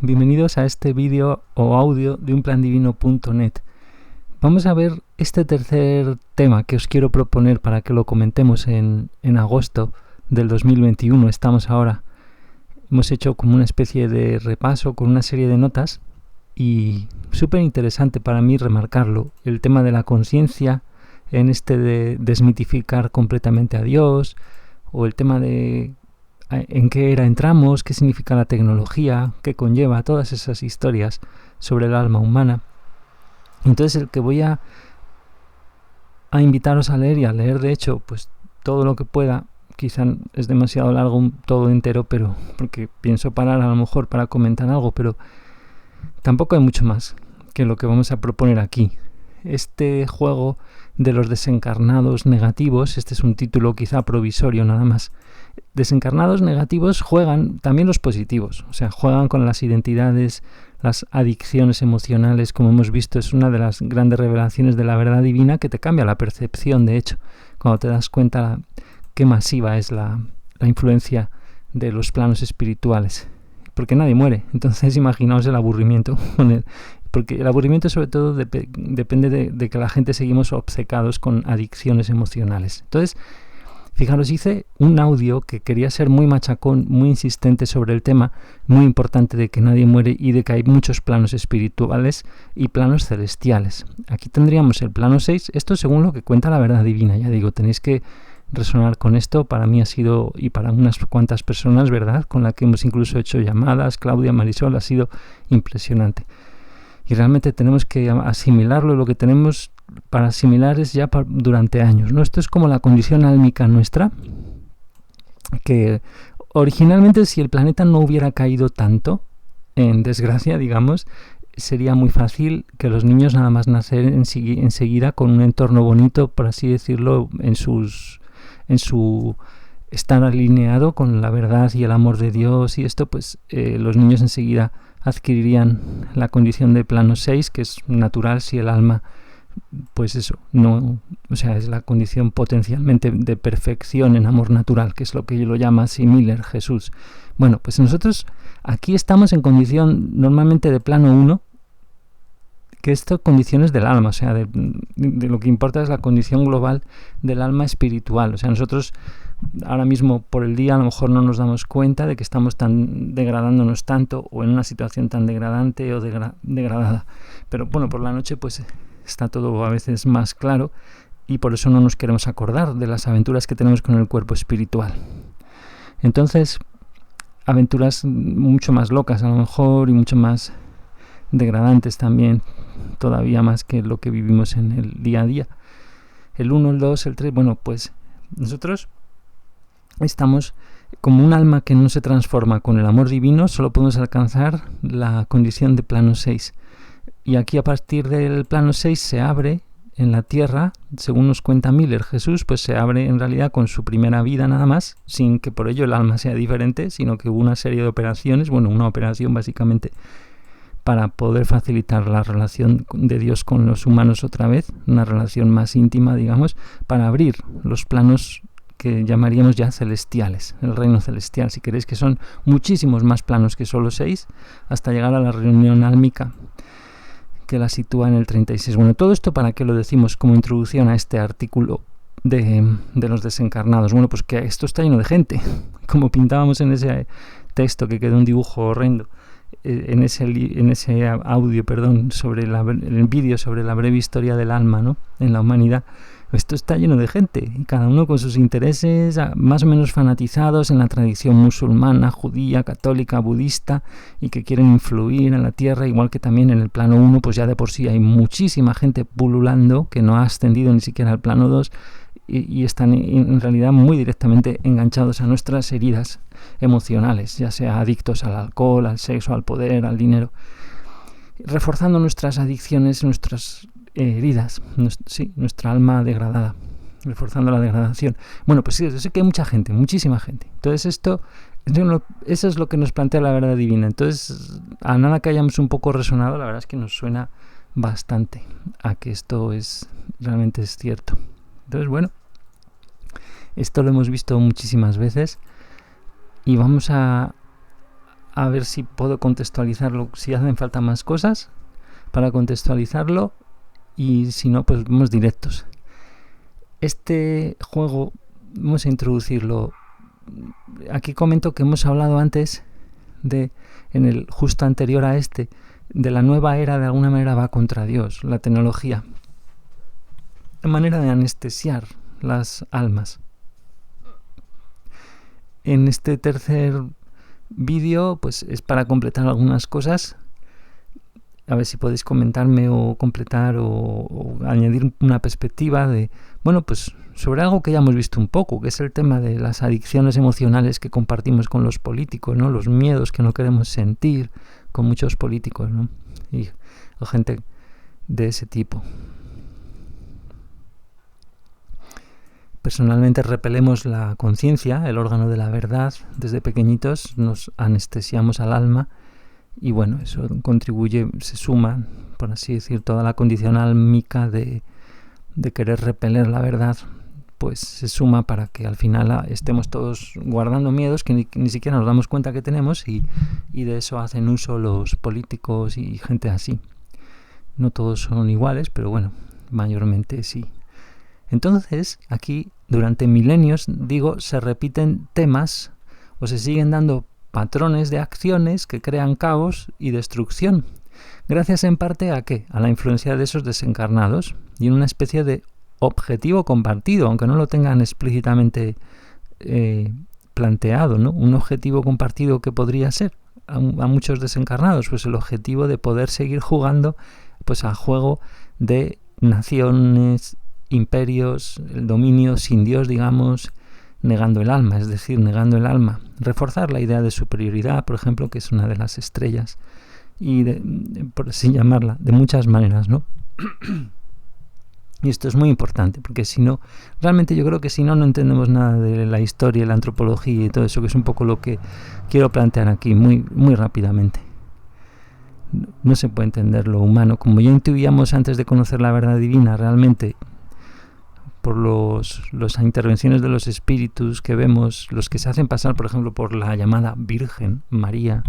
bienvenidos a este vídeo o audio de unplandivino.net. Vamos a ver este tercer tema que os quiero proponer para que lo comentemos en agosto del 2021. Estamos ahora, hemos hecho como una especie de repaso con una serie de notas y súper interesante para mí remarcarlo, el tema de la conciencia en de desmitificar completamente a Dios, o el tema de en qué era entramos, qué significa la tecnología, qué conlleva, todas esas historias sobre el alma humana. Entonces el que voy a invitaros a leer, y a leer de hecho pues todo lo que pueda, quizá es demasiado largo todo entero, pero porque pienso parar a lo mejor para comentar algo, pero tampoco hay mucho más que lo que vamos a proponer aquí. Este juego de los desencarnados negativos, este es un título quizá provisorio nada más. Desencarnados negativos juegan también los positivos, o sea, juegan con las identidades, las adicciones emocionales, como hemos visto, es una de las grandes revelaciones de la verdad divina que te cambia la percepción, de hecho, cuando te das cuenta qué masiva es la influencia de los planos espirituales, porque nadie muere, entonces imaginaos el aburrimiento con él. Porque el aburrimiento sobre todo depende de que la gente seguimos obcecados con adicciones emocionales. Entonces, fijaros, hice un audio que quería ser muy machacón, muy insistente sobre el tema, muy importante de que nadie muere y de que hay muchos planos espirituales y planos celestiales. Aquí tendríamos el plano 6, esto según lo que cuenta la verdad divina, ya digo, tenéis que resonar con esto, para mí ha sido, y para unas cuantas personas, ¿verdad?, con la que hemos incluso hecho llamadas, Claudia, Marisol, ha sido impresionante. Y realmente tenemos que asimilarlo, lo que tenemos para asimilar es ya durante años, ¿no? Esto es como la condición álmica nuestra, que originalmente si el planeta no hubiera caído tanto en desgracia, digamos, sería muy fácil que los niños nada más nacer enseguida con un entorno bonito, por así decirlo, en su estar alineado con la verdad y el amor de Dios, y esto pues los niños enseguida adquirirían la condición de plano 6, que es natural si el alma, pues eso, no, o sea, es la condición potencialmente de perfección en amor natural, que es lo que lo llama así Miller, Jesús. Bueno, pues nosotros aquí estamos en condición normalmente de plano 1, que esto condiciones del alma, o sea, de lo que importa es la condición global del alma espiritual. O sea, nosotros ahora mismo por el día a lo mejor no nos damos cuenta de que estamos tan degradándonos tanto o en una situación tan degradante o degradada. Pero bueno, por la noche pues está todo a veces más claro y por eso no nos queremos acordar de las aventuras que tenemos con el cuerpo espiritual. Entonces, aventuras mucho más locas a lo mejor y mucho más degradantes también, todavía más que lo que vivimos en el día a día. El 1, el 2, el 3, bueno, pues nosotros estamos como un alma que no se transforma con el amor divino, solo podemos alcanzar la condición de plano 6. Y aquí a partir del plano 6 se abre en la tierra, según nos cuenta Miller, Jesús, pues se abre en realidad con su primera vida nada más, sin que por ello el alma sea diferente, sino que hubo una serie de operaciones, bueno, una operación básicamente para poder facilitar la relación de Dios con los humanos otra vez, una relación más íntima, digamos, para abrir los planos que llamaríamos ya celestiales, el reino celestial, si queréis, que son muchísimos más planos que solo 6, hasta llegar a la reunión álmica, que la sitúa en el 36. Bueno, todo esto para qué lo decimos como introducción a este artículo de los desencarnados. Bueno, pues que esto está lleno de gente, como pintábamos en ese texto que quedó un dibujo horrendo, en ese audio, sobre el vídeo sobre la breve historia del alma, ¿no?, en la humanidad. Esto está lleno de gente, y cada uno con sus intereses más o menos fanatizados en la tradición musulmana, judía, católica, budista, y que quieren influir en la tierra, igual que también en el plano 1, pues ya de por sí hay muchísima gente pululando que no ha ascendido ni siquiera al plano 2, y están en realidad muy directamente enganchados a nuestras heridas emocionales, ya sea adictos al alcohol, al sexo, al poder, al dinero, reforzando nuestras adicciones, nuestras heridas, nuestra alma degradada, reforzando la degradación. Bueno, pues sí, yo sé que hay mucha gente, muchísima gente. Entonces eso es lo que nos plantea la verdad divina. Entonces, a nada que hayamos un poco resonado, la verdad es que nos suena bastante a que esto realmente es cierto. Entonces, bueno, esto lo hemos visto muchísimas veces y vamos a a ver si puedo contextualizarlo, si hacen falta más cosas para contextualizarlo, y si no, pues vamos directos. Este juego vamos a introducirlo. Aquí comento que hemos hablado antes en el justo anterior a este, de la nueva era. De alguna manera va contra Dios, la tecnología, la manera de anestesiar las almas. En este tercer vídeo pues es para completar algunas cosas, a ver si podéis comentarme o completar o añadir una perspectiva de, bueno, pues sobre algo que ya hemos visto un poco, que es el tema de las adicciones emocionales que compartimos con los políticos, ¿no? Los miedos que no queremos sentir con muchos políticos, ¿no? O gente de ese tipo. Personalmente repelemos la conciencia, el órgano de la verdad. Desde pequeñitos nos anestesiamos al alma y bueno, eso contribuye, se suma, por así decir, toda la condición álmica de querer repeler la verdad, pues se suma para que al final estemos todos guardando miedos que ni siquiera nos damos cuenta que tenemos, y de eso hacen uso los políticos y gente así. No todos son iguales, pero bueno, mayormente sí. Entonces, aquí, durante milenios, digo, se repiten temas o se siguen dando patrones de acciones que crean caos y destrucción. Gracias en parte a ¿qué? A la influencia de esos desencarnados y en una especie de objetivo compartido, aunque no lo tengan explícitamente planteado, ¿no? Un objetivo compartido que podría ser a muchos desencarnados, pues el objetivo de poder seguir jugando pues al juego de naciones, imperios, el dominio sin Dios, digamos, negando el alma, es decir, negando el alma. Reforzar la idea de superioridad, por ejemplo, que es una de las estrellas, y por así llamarla, de muchas maneras, ¿no? Y esto es muy importante, porque si no, realmente yo creo que si no, no entendemos nada de la historia, la antropología y todo eso, que es un poco lo que quiero plantear aquí, muy, muy rápidamente. No se puede entender lo humano, como ya intuíamos antes de conocer la verdad divina, realmente, por las intervenciones de los espíritus que vemos, los que se hacen pasar, por ejemplo, por la llamada Virgen María,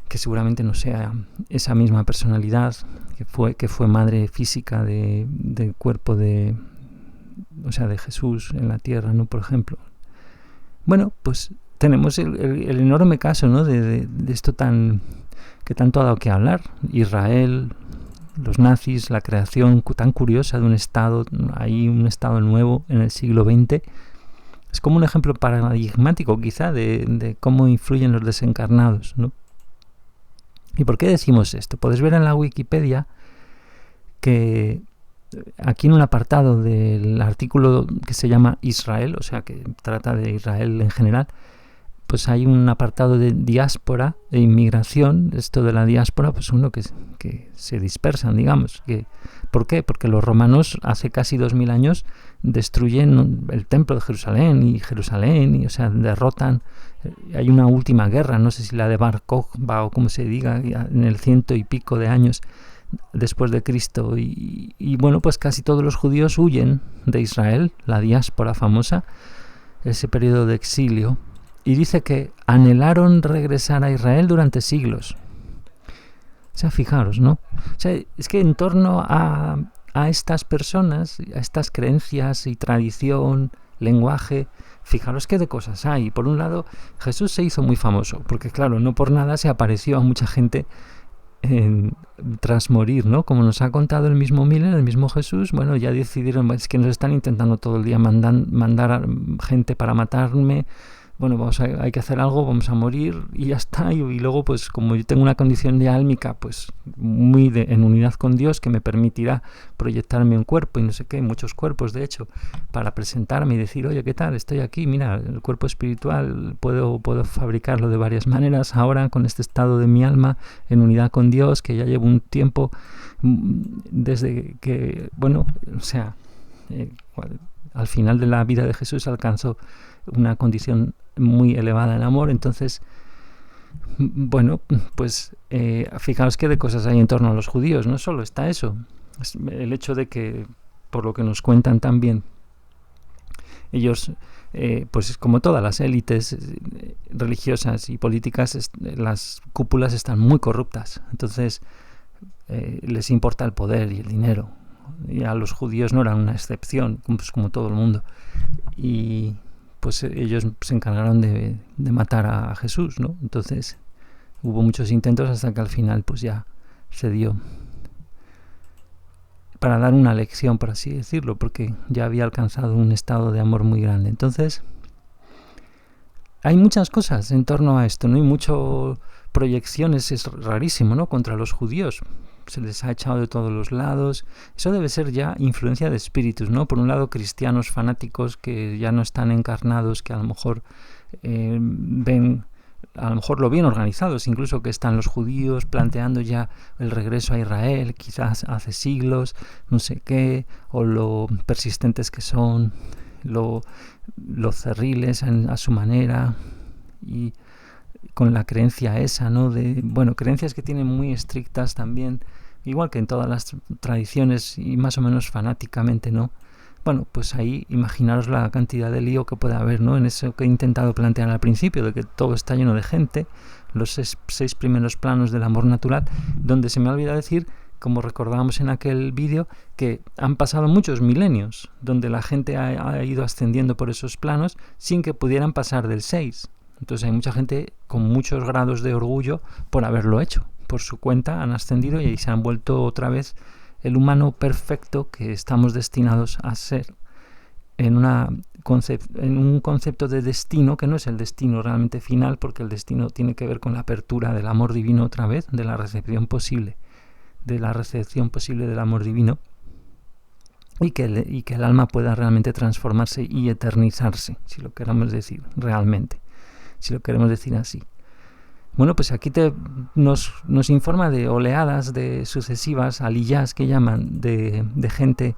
que seguramente no sea esa misma personalidad que fue madre física del cuerpo de Jesús en la tierra, ¿no? Por ejemplo. Bueno, pues tenemos el enorme caso, ¿no? de esto que tanto ha dado que hablar. Israel, los nazis, la creación tan curiosa de un Estado, hay un Estado nuevo en el siglo XX. Es como un ejemplo paradigmático quizá de cómo influyen los desencarnados, ¿no? ¿Y por qué decimos esto? Podéis ver en la Wikipedia que aquí en un apartado del artículo que se llama Israel, o sea que trata de Israel en general, pues hay un apartado de diáspora e inmigración. Esto de la diáspora, pues uno que se dispersan, digamos. ¿Por qué? Porque los romanos hace casi 2000 años destruyen el templo de Jerusalén, y o sea, derrotan. Hay una última guerra, no sé si la de Bar Kokhba o como se diga, en el 100 y pico de años después de Cristo, y bueno, pues casi todos los judíos huyen de Israel, la diáspora famosa, ese periodo de exilio. Y dice que anhelaron regresar a Israel durante siglos. O sea, fijaros, ¿no? O sea, es que en torno a estas personas, a estas creencias y tradición, lenguaje, fijaros qué de cosas hay. Por un lado, Jesús se hizo muy famoso, porque claro, no por nada se apareció a mucha gente tras morir, ¿no? Como nos ha contado el mismo Miller, el mismo Jesús, bueno, ya decidieron, es que nos están intentando todo el día mandar a gente para matarme. Bueno, hay que hacer algo, vamos a morir y ya está. Y luego, pues como yo tengo una condición ya álmica, pues muy en unidad con Dios, que me permitirá proyectarme un cuerpo y no sé qué, muchos cuerpos de hecho, para presentarme y decir, oye, ¿qué tal? Estoy aquí, mira, el cuerpo espiritual, puedo fabricarlo de varias maneras ahora con este estado de mi alma en unidad con Dios, que ya llevo un tiempo desde que, bueno, o sea, al final de la vida de Jesús alcanzó una condición muy elevada en amor. Entonces, bueno, pues fijaos qué de cosas hay en torno a los judíos. No solo está eso, el hecho de que, por lo que nos cuentan también, ellos pues como todas las élites religiosas y políticas, las cúpulas están muy corruptas. Entonces les importa el poder y el dinero. Y a los judíos no eran una excepción, pues como todo el mundo. Y pues ellos se encargaron de matar a Jesús, ¿no? Entonces hubo muchos intentos hasta que al final pues ya se dio, para dar una lección, por así decirlo, porque ya había alcanzado un estado de amor muy grande. Entonces hay muchas cosas en torno a esto, ¿no? Hay muchas proyecciones, es rarísimo, ¿no? Contra los judíos. Se les ha echado de todos los lados. Eso debe ser ya influencia de espíritus, ¿no? Por un lado, cristianos fanáticos que ya no están encarnados, que a lo mejor ven, a lo mejor lo bien organizados, incluso que están los judíos planteando ya el regreso a Israel, quizás hace siglos, no sé qué, o lo persistentes que son, lo cerriles a su manera, y con la creencia esa, ¿no? Creencias que tienen muy estrictas también, igual que en todas las tradiciones y más o menos fanáticamente, ¿no? Bueno, pues ahí imaginaros la cantidad de lío que puede haber, ¿no? En eso que he intentado plantear al principio, de que todo está lleno de gente, los 6 primeros planos del amor natural, donde se me ha olvidado decir, como recordábamos en aquel vídeo, que han pasado muchos milenios, donde la gente ha ido ascendiendo por esos planos sin que pudieran pasar del 6. Entonces hay mucha gente con muchos grados de orgullo por haberlo hecho. Por su cuenta han ascendido y ahí se han vuelto otra vez el humano perfecto que estamos destinados a ser, en un concepto de destino que no es el destino realmente final, porque el destino tiene que ver con la apertura del amor divino otra vez, de la recepción posible del amor divino, y que el alma pueda realmente transformarse y eternizarse, si lo queremos decir realmente, si lo queremos decir así. Bueno, pues aquí nos informa de oleadas de sucesivas aliyás, que llaman, de gente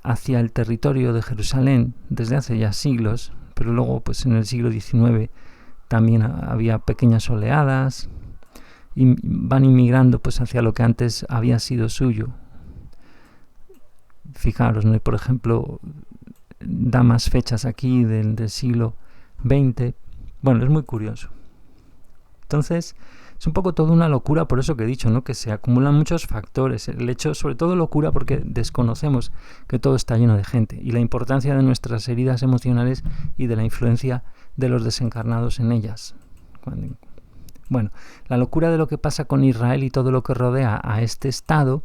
hacia el territorio de Jerusalén desde hace ya siglos, pero luego pues en el siglo XIX también había pequeñas oleadas y van inmigrando pues hacia lo que antes había sido suyo. Fijaros, ¿no? Por ejemplo, da más fechas aquí del siglo XX. Bueno, es muy curioso. Entonces, es un poco toda una locura, por eso que he dicho, ¿no? Que se acumulan muchos factores. El hecho, sobre todo locura, porque desconocemos que todo está lleno de gente, y la importancia de nuestras heridas emocionales y de la influencia de los desencarnados en ellas. Bueno, la locura de lo que pasa con Israel y todo lo que rodea a este estado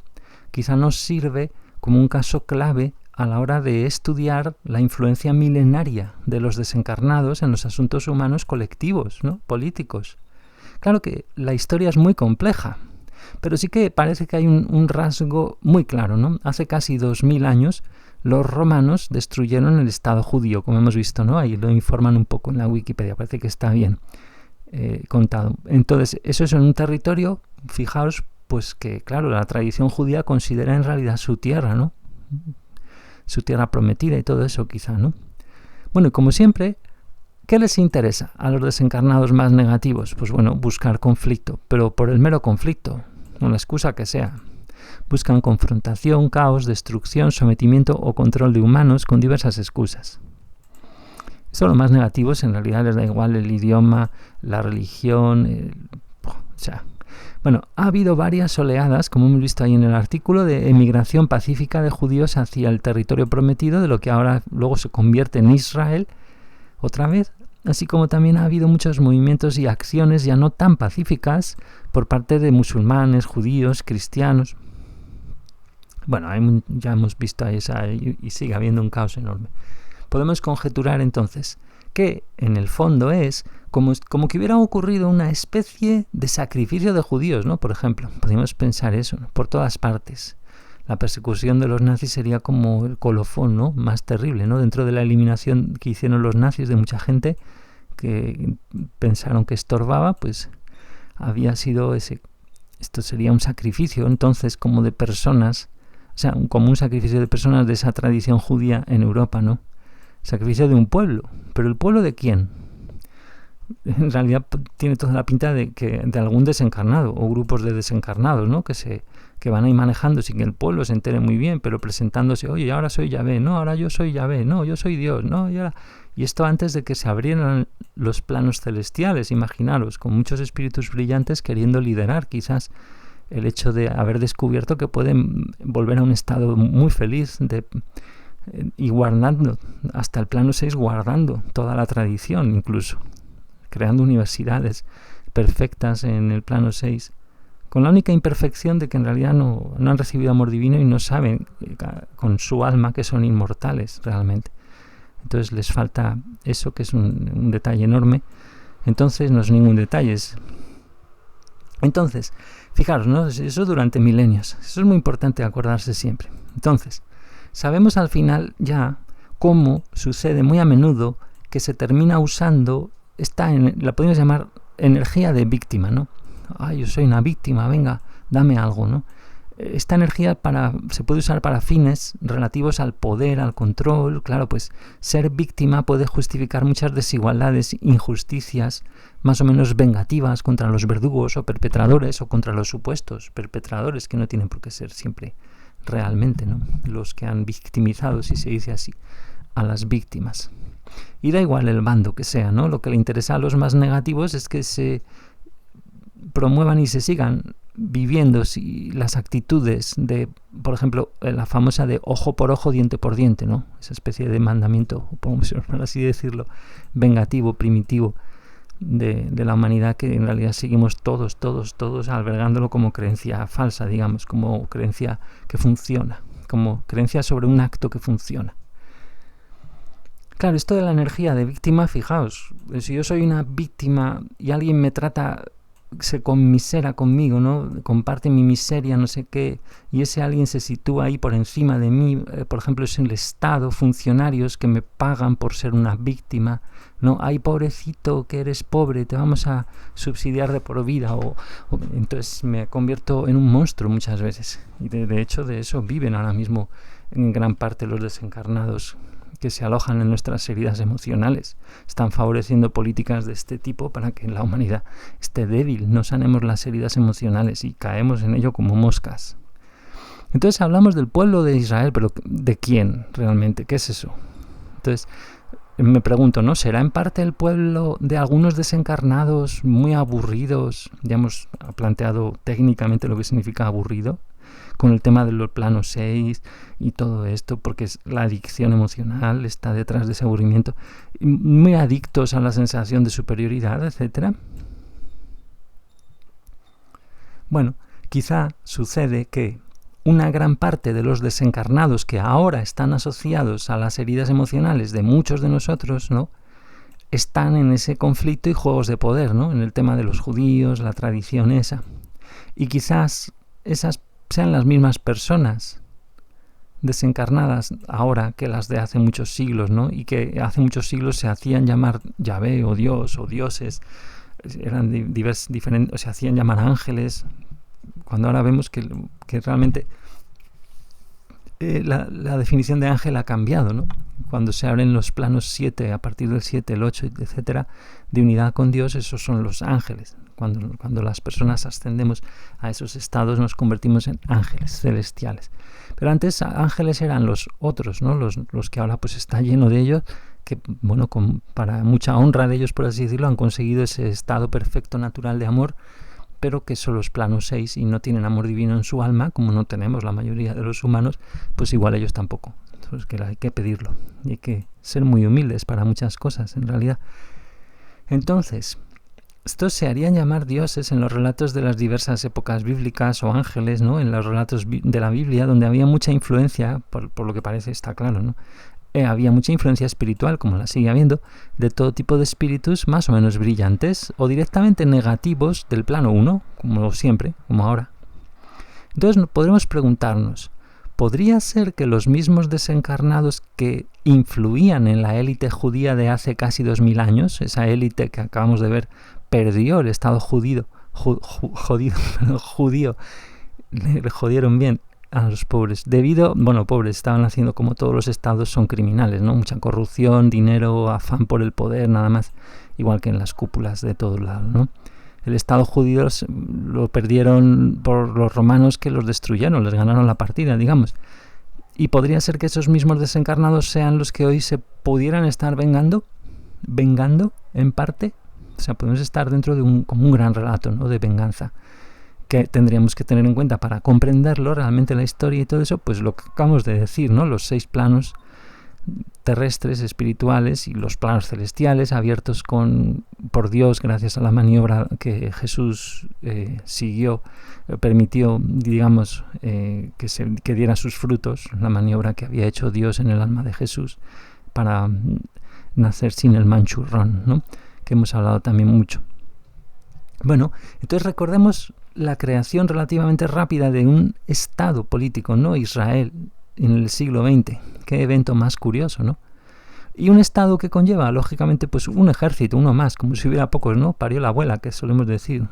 quizá nos sirve como un caso clave a la hora de estudiar la influencia milenaria de los desencarnados en los asuntos humanos colectivos, ¿no? Políticos. Claro que la historia es muy compleja, pero sí que parece que hay un rasgo muy claro, ¿no? Hace casi 2000 años los romanos destruyeron el Estado judío, como hemos visto, ¿no? Ahí lo informan un poco en la Wikipedia, parece que está bien contado. Entonces, eso es en un territorio, fijaos, pues que, claro, la tradición judía considera en realidad su tierra, ¿no? Su tierra prometida y todo eso, quizá, ¿no? Bueno, y como siempre, ¿qué les interesa a los desencarnados más negativos? Pues bueno, buscar conflicto, pero por el mero conflicto, con la excusa que sea. Buscan confrontación, caos, destrucción, sometimiento o control de humanos con diversas excusas. Esto a los más negativos en realidad les da igual el idioma, la religión, Bueno, ha habido varias oleadas, como hemos visto ahí en el artículo, de emigración pacífica de judíos hacia el territorio prometido, de lo que ahora luego se convierte en Israel, otra vez, así como también ha habido muchos movimientos y acciones ya no tan pacíficas por parte de musulmanes, judíos, cristianos. Bueno, ya hemos visto ahí y sigue habiendo un caos enorme. Podemos conjeturar entonces que en el fondo es como que hubiera ocurrido una especie de sacrificio de judíos, ¿no? Por ejemplo, podemos pensar eso, ¿no? Por todas partes. La persecución de los nazis sería como el colofón, ¿no? Más terrible, ¿no? Dentro de la eliminación que hicieron los nazis de mucha gente que pensaron que estorbaba, pues había sido esto sería un sacrificio entonces como de personas, o sea, como un sacrificio de personas de esa tradición judía en Europa, ¿no? Sacrificio de un pueblo, pero ¿el pueblo de quién? En realidad tiene toda la pinta de algún desencarnado o grupos de desencarnados, ¿no? Que se que van ahí manejando sin que el pueblo se entere muy bien, pero presentándose, oye, ahora soy Yahvé, no, ahora yo soy Yahvé, no, yo soy Dios, no, y esto antes de que se abrieran los planos celestiales, imaginaros, con muchos espíritus brillantes queriendo liderar quizás el hecho de haber descubierto que pueden volver a un estado muy feliz y guardando, hasta el plano 6 guardando toda la tradición incluso, creando universidades perfectas en el plano 6, con la única imperfección de que en realidad no han recibido amor divino y no saben con su alma que son inmortales realmente. Entonces les falta eso, que es un detalle enorme. Entonces no es ningún detalle. Entonces, fijaros, ¿no? Eso durante milenios. Eso es muy importante acordarse siempre. Entonces, sabemos al final ya cómo sucede muy a menudo que se termina usando la podemos llamar energía de víctima, ¿no? Yo soy una víctima, venga, dame algo, ¿no? Esta energía se puede usar para fines relativos al poder, al control. Claro, pues ser víctima puede justificar muchas desigualdades, injusticias, más o menos vengativas contra los verdugos o perpetradores, o contra los supuestos perpetradores, que no tienen por qué ser siempre realmente, ¿no? Los que han victimizado, si se dice así, a las víctimas. Y da igual el bando que sea, ¿no? Lo que le interesa a los más negativos es que se promuevan y se sigan viviendo las actitudes de, por ejemplo, la famosa de ojo por ojo, diente por diente, ¿no? Esa especie de mandamiento, por así decirlo, vengativo, primitivo de la humanidad, que en realidad seguimos todos albergándolo como creencia falsa, digamos, como creencia que funciona, como creencia sobre un acto que funciona. Claro, esto de la energía de víctima, fijaos, si yo soy una víctima y alguien me trata, se conmisera conmigo, ¿no? Comparte mi miseria, no sé qué, y ese alguien se sitúa ahí por encima de mí, por ejemplo, es el Estado, funcionarios que me pagan por ser una víctima, ¿no? Ay, pobrecito, que eres pobre, te vamos a subsidiar de por vida, entonces me convierto en un monstruo muchas veces, y de hecho de eso viven ahora mismo en gran parte los desencarnados que se alojan en nuestras heridas emocionales. Están favoreciendo políticas de este tipo para que la humanidad esté débil, no sanemos las heridas emocionales y caemos en ello como moscas. Entonces hablamos del pueblo de Israel, pero ¿de quién realmente? ¿Qué es eso? Entonces me pregunto, ¿no? ¿Será en parte el pueblo de algunos desencarnados muy aburridos? Ya hemos planteado técnicamente lo que significa aburrido, con el tema de los planos 6 y todo esto, porque la adicción emocional está detrás de ese aburrimiento, muy adictos a la sensación de superioridad, etcétera. Bueno, quizá sucede que una gran parte de los desencarnados que ahora están asociados a las heridas emocionales de muchos de nosotros, ¿no?, están en ese conflicto y juegos de poder, ¿no?, en el tema de los judíos, la tradición esa. Y quizás esas sean las mismas personas desencarnadas ahora que las de hace muchos siglos, ¿no? Y que hace muchos siglos se hacían llamar Yahvé o Dios o dioses, eran diferentes, o se hacían llamar ángeles, cuando ahora vemos que realmente la definición de ángel ha cambiado, ¿no? Cuando se abren los planos 7, a partir del 7, el 8, etcétera, de unidad con Dios, esos son los ángeles. Cuando las personas ascendemos a esos estados nos convertimos en ángeles celestiales. Pero antes ángeles eran los otros, ¿no? Los que ahora pues está lleno de ellos, que bueno, para mucha honra de ellos, por así decirlo, han conseguido ese estado perfecto natural de amor, pero que son los planos 6 y no tienen amor divino en su alma, como no tenemos la mayoría de los humanos, pues igual ellos tampoco. Entonces que hay que pedirlo y hay que ser muy humildes para muchas cosas en realidad. Entonces, estos se harían llamar dioses en los relatos de las diversas épocas bíblicas o ángeles, ¿no?, en los relatos de la Biblia, donde había mucha influencia, por lo que parece está claro, ¿no? Había mucha influencia espiritual, como la sigue habiendo, de todo tipo de espíritus más o menos brillantes o directamente negativos del plano 1, como siempre, como ahora. Entonces podremos preguntarnos, ¿podría ser que los mismos desencarnados que influían en la élite judía de hace casi 2000 años, esa élite que acabamos de ver, perdió el estado judío, le jodieron bien a los pobres, pobres, estaban haciendo como todos los estados son criminales, ¿no? Mucha corrupción, dinero, afán por el poder, nada más, igual que en las cúpulas de todos lados, ¿no? el Estado judío lo perdieron por los romanos, que los destruyeron, les ganaron la partida, digamos. Y podría ser que esos mismos desencarnados sean los que hoy se pudieran estar vengando en parte. O sea, podemos estar dentro de como un gran relato, ¿no?, de venganza, que tendríamos que tener en cuenta para comprenderlo realmente, la historia y todo eso, pues lo que acabamos de decir, ¿no? Los 6 planos terrestres, espirituales, y los planos celestiales abiertos por Dios gracias a la maniobra que Jesús permitió, digamos, que diera sus frutos, la maniobra que había hecho Dios en el alma de Jesús para nacer sin el manchurrón, ¿no?, que hemos hablado también mucho. Bueno, entonces recordemos la creación relativamente rápida de un Estado político, ¿no?, Israel, en el siglo XX. Qué evento más curioso, ¿no? Y un Estado que conlleva, lógicamente, pues un ejército, uno más, como si hubiera pocos, ¿no? Parió la abuela, que solemos decir.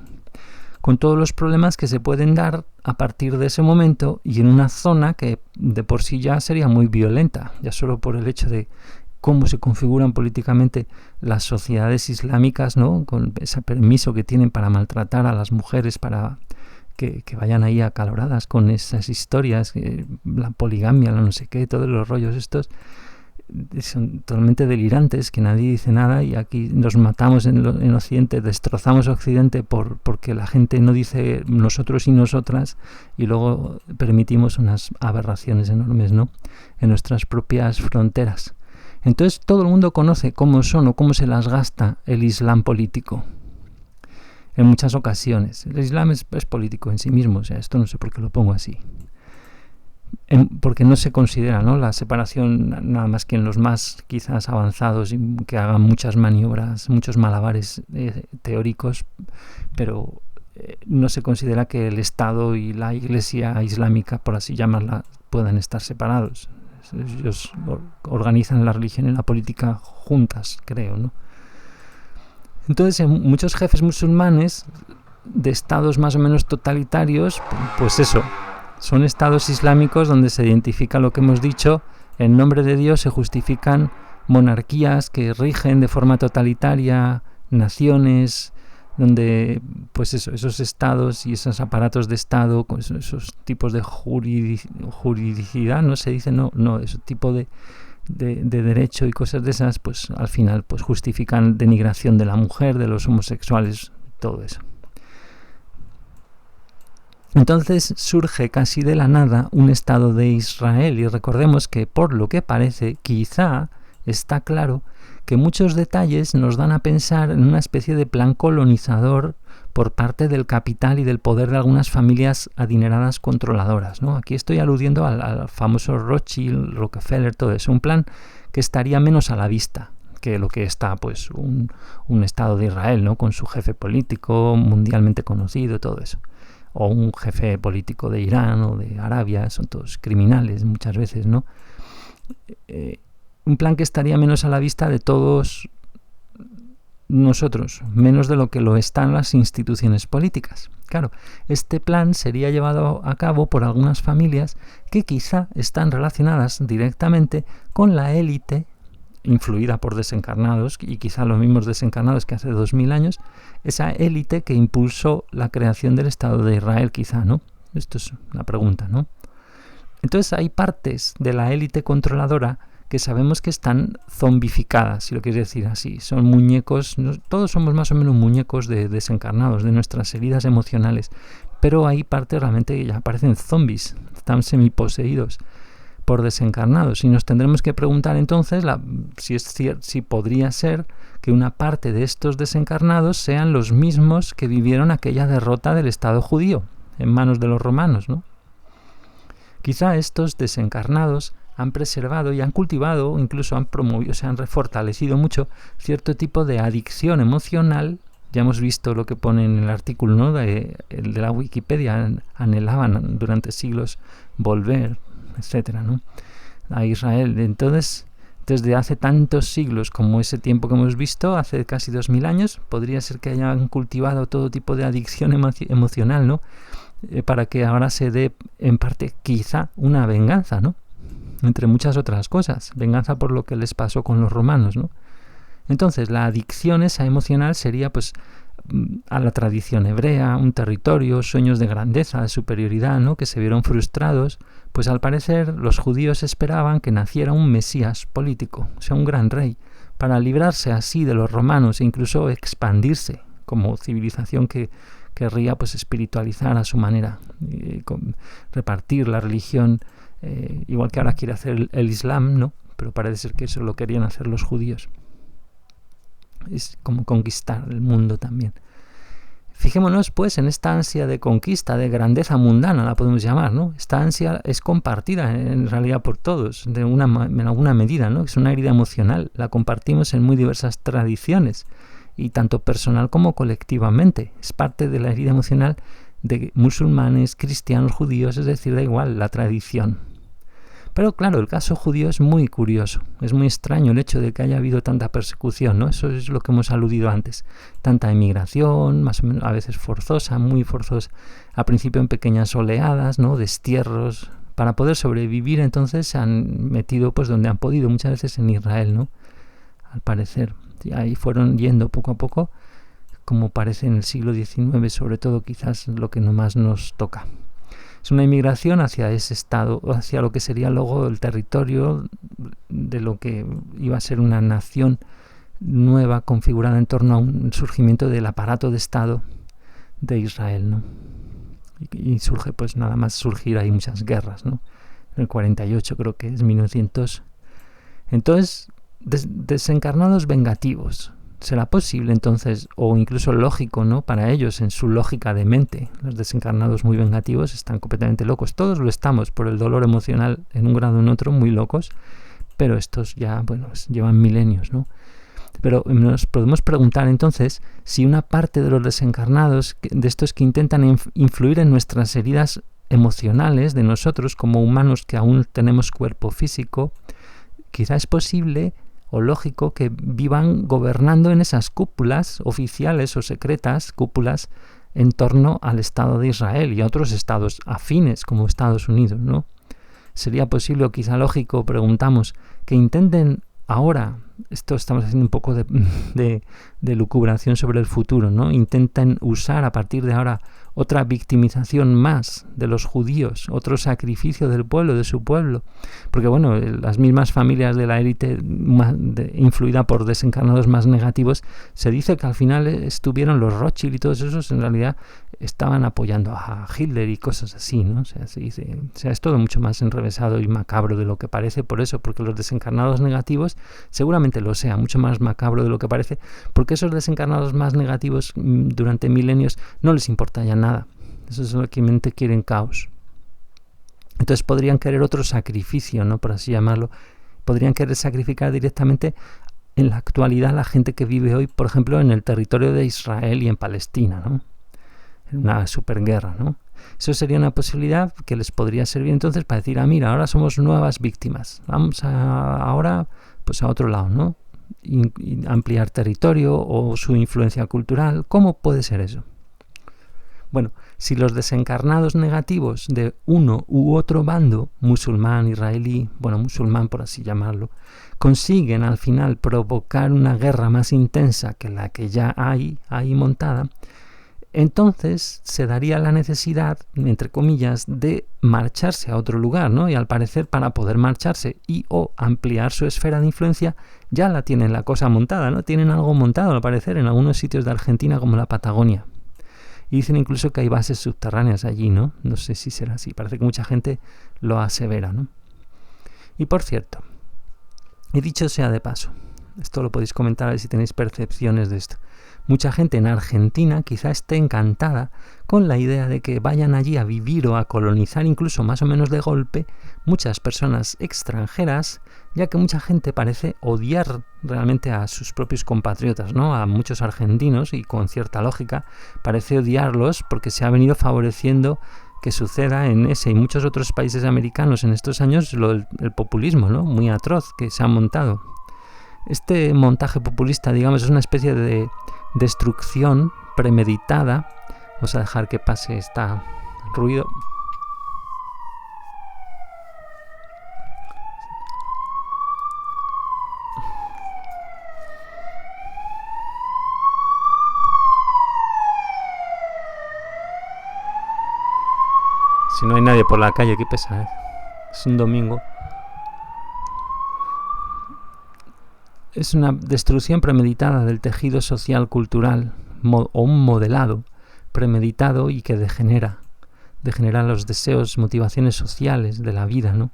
Con todos los problemas que se pueden dar a partir de ese momento, y en una zona que de por sí ya sería muy violenta, ya solo por el hecho de cómo se configuran políticamente las sociedades islámicas, ¿no?, con ese permiso que tienen para maltratar a las mujeres, para que vayan ahí acaloradas con esas historias, la poligamia, la no sé qué, todos los rollos estos son totalmente delirantes, que nadie dice nada, y aquí nos matamos en Occidente, destrozamos Occidente porque la gente no dice nosotros y nosotras, y luego permitimos unas aberraciones enormes, ¿no?, en nuestras propias fronteras. Entonces todo el mundo conoce cómo son o cómo se las gasta el Islam político. En muchas ocasiones. El Islam es político en sí mismo, o sea, esto no sé por qué lo pongo así. Porque no se considera, ¿no?, la separación nada más que en los más quizás avanzados, y que hagan muchas maniobras, muchos malabares teóricos, pero no se considera que el Estado y la Iglesia islámica, por así llamarla, puedan estar separados. Ellos organizan la religión y la política juntas, creo, ¿no? Entonces, muchos jefes musulmanes de estados más o menos totalitarios, pues eso, son estados islámicos donde se identifica lo que hemos dicho, en nombre de Dios se justifican monarquías que rigen de forma totalitaria naciones, donde pues eso, esos estados y esos aparatos de estado, con esos tipos de juridicidad, no se dice, no, ese tipo de derecho y cosas de esas, pues al final pues justifican denigración de la mujer, de los homosexuales, todo eso. Entonces surge casi de la nada un Estado de Israel, y recordemos que por lo que parece, quizá está claro que muchos detalles nos dan a pensar en una especie de plan colonizador por parte del capital y del poder de algunas familias adineradas controladoras, ¿no? Aquí estoy aludiendo al famoso Rothschild, Rockefeller, todo eso, un plan que estaría menos a la vista que lo que está pues un Estado de Israel, ¿no?, con su jefe político mundialmente conocido, todo eso. O un jefe político de Irán o de Arabia, son todos criminales muchas veces, ¿no? Un plan que estaría menos a la vista de todos nosotros, menos de lo que lo están las instituciones políticas. Claro, este plan sería llevado a cabo por algunas familias que quizá están relacionadas directamente con la élite, influida por desencarnados, y quizá los mismos desencarnados que hace 2000 años, esa élite que impulsó la creación del Estado de Israel, quizá, ¿no? Esto es una pregunta, ¿no? Entonces hay partes de la élite controladora que sabemos que están zombificadas, si lo quieres decir así. Son muñecos, todos somos más o menos muñecos de desencarnados, de nuestras heridas emocionales, pero hay partes realmente que ya parecen zombies, están semiposeídos por desencarnados, y nos tendremos que preguntar entonces si podría ser que una parte de estos desencarnados sean los mismos que vivieron aquella derrota del Estado judío en manos de los romanos, ¿no? Quizá estos desencarnados han preservado y han cultivado, incluso han promovido, se han refortalecido mucho cierto tipo de adicción emocional. Ya hemos visto lo que pone en el artículo, ¿no?, de la Wikipedia, anhelaban durante siglos volver, etcétera, ¿no?, a Israel. Entonces, desde hace tantos siglos como ese tiempo que hemos visto, hace casi 2000 años, podría ser que hayan cultivado todo tipo de adicción emocional, ¿no?, para que ahora se dé, en parte, quizá una venganza, ¿no?, entre muchas otras cosas, venganza por lo que les pasó con los romanos, ¿no? Entonces, la adicción esa emocional sería, pues, a la tradición hebrea, un territorio, sueños de grandeza, de superioridad, ¿no? Que se vieron frustrados. Pues al parecer los judíos esperaban que naciera un Mesías político, o sea, un gran rey, para librarse así de los romanos e incluso expandirse como civilización que querría pues espiritualizar a su manera, repartir la religión, igual que ahora quiere hacer el Islam, ¿no? Pero parece ser que eso lo querían hacer los judíos. Es como conquistar el mundo también. Fijémonos pues en esta ansia de conquista, de grandeza mundana, la podemos llamar, ¿no? Esta ansia es compartida en realidad por todos, en alguna medida, ¿no? Es una herida emocional, la compartimos en muy diversas tradiciones, y tanto personal como colectivamente. Es parte de la herida emocional de musulmanes, cristianos, judíos, es decir, da igual la tradición. Pero claro, el caso judío es muy curioso, es muy extraño el hecho de que haya habido tanta persecución, ¿no? Eso es lo que hemos aludido antes. Tanta emigración, más o menos a veces forzosa, muy forzosa, al principio en pequeñas oleadas, ¿no? Destierros. Para poder sobrevivir entonces se han metido pues donde han podido, muchas veces en Israel, ¿no? Al parecer. Y ahí fueron yendo poco a poco, como parece en el siglo XIX, sobre todo quizás lo que más nos toca. Es una inmigración hacia ese estado, hacia lo que sería luego el territorio de lo que iba a ser una nación nueva configurada en torno a un surgimiento del aparato de Estado de Israel, ¿no? Y surge, pues nada más surgir, hay muchas guerras, ¿no? En el 48 creo que es 1900. Entonces, desencarnados vengativos. ¿Será posible entonces, o incluso lógico, ¿no? Para ellos, en su lógica de mente, los desencarnados muy vengativos están completamente locos. Todos lo estamos por el dolor emocional en un grado o en otro, muy locos, pero estos ya, bueno, llevan milenios, ¿no? Pero nos podemos preguntar entonces si una parte de los desencarnados, de estos que intentan influir en nuestras heridas emocionales de nosotros como humanos que aún tenemos cuerpo físico, quizá es posible o lógico que vivan gobernando en esas cúpulas oficiales o secretas, cúpulas en torno al Estado de Israel y a otros estados afines como Estados Unidos, ¿no? Sería posible o quizá lógico, preguntamos, que intenten ahora, esto estamos haciendo un poco de lucubración sobre el futuro, ¿no? Intentan usar a partir de ahora otra victimización más de los judíos, otro sacrificio del pueblo, de su pueblo, porque bueno, las mismas familias de la élite influida por desencarnados más negativos, se dice que al final estuvieron los Rothschild y todos esos, en realidad estaban apoyando a Hitler y cosas así, ¿no? O sea, se dice, es todo mucho más enrevesado y macabro de lo que parece, por eso, porque los desencarnados negativos seguramente lo sea, mucho más macabro de lo que parece, porque esos desencarnados más negativos durante milenios no les importa ya nada. Eso es lo que mente quieren caos. Entonces podrían querer otro sacrificio, ¿no? Por así llamarlo. Podrían querer sacrificar directamente en la actualidad la gente que vive hoy, por ejemplo, en el territorio de Israel y en Palestina, ¿no? En una superguerra, ¿no? Eso sería una posibilidad que les podría servir entonces para decir, mira, ahora somos nuevas víctimas. Vamos ahora pues a otro lado, ¿no? Y ampliar territorio o su influencia cultural. ¿Cómo puede ser eso? Bueno, si los desencarnados negativos de uno u otro bando, musulmán, israelí, bueno, musulmán por así llamarlo, consiguen al final provocar una guerra más intensa que la que ya hay montada, entonces se daría la necesidad, entre comillas, de marcharse a otro lugar, ¿no? Y al parecer para poder marcharse y o ampliar su esfera de influencia, ya la tienen la cosa montada, ¿no? Tienen algo montado al parecer en algunos sitios de Argentina como la Patagonia. Y dicen incluso que hay bases subterráneas allí, ¿no? No sé si será así. Parece que mucha gente lo asevera, ¿no? Y por cierto, y dicho sea de paso, esto lo podéis comentar a ver si tenéis percepciones de esto. Mucha gente en Argentina quizá esté encantada con la idea de que vayan allí a vivir o a colonizar incluso más o menos de golpe muchas personas extranjeras, ya que mucha gente parece odiar realmente a sus propios compatriotas, ¿no? A muchos argentinos, y con cierta lógica, parece odiarlos porque se ha venido favoreciendo que suceda en ese y muchos otros países americanos en estos años el populismo, ¿no? Muy atroz que se ha montado. Este montaje populista, digamos, es una especie de destrucción premeditada. Vamos a dejar que pase este ruido. Si no hay nadie por la calle, qué pesa, ¿eh? Es un domingo. Es una destrucción premeditada del tejido social cultural, o un modelado premeditado y que degenera los deseos, motivaciones sociales de la vida, ¿no?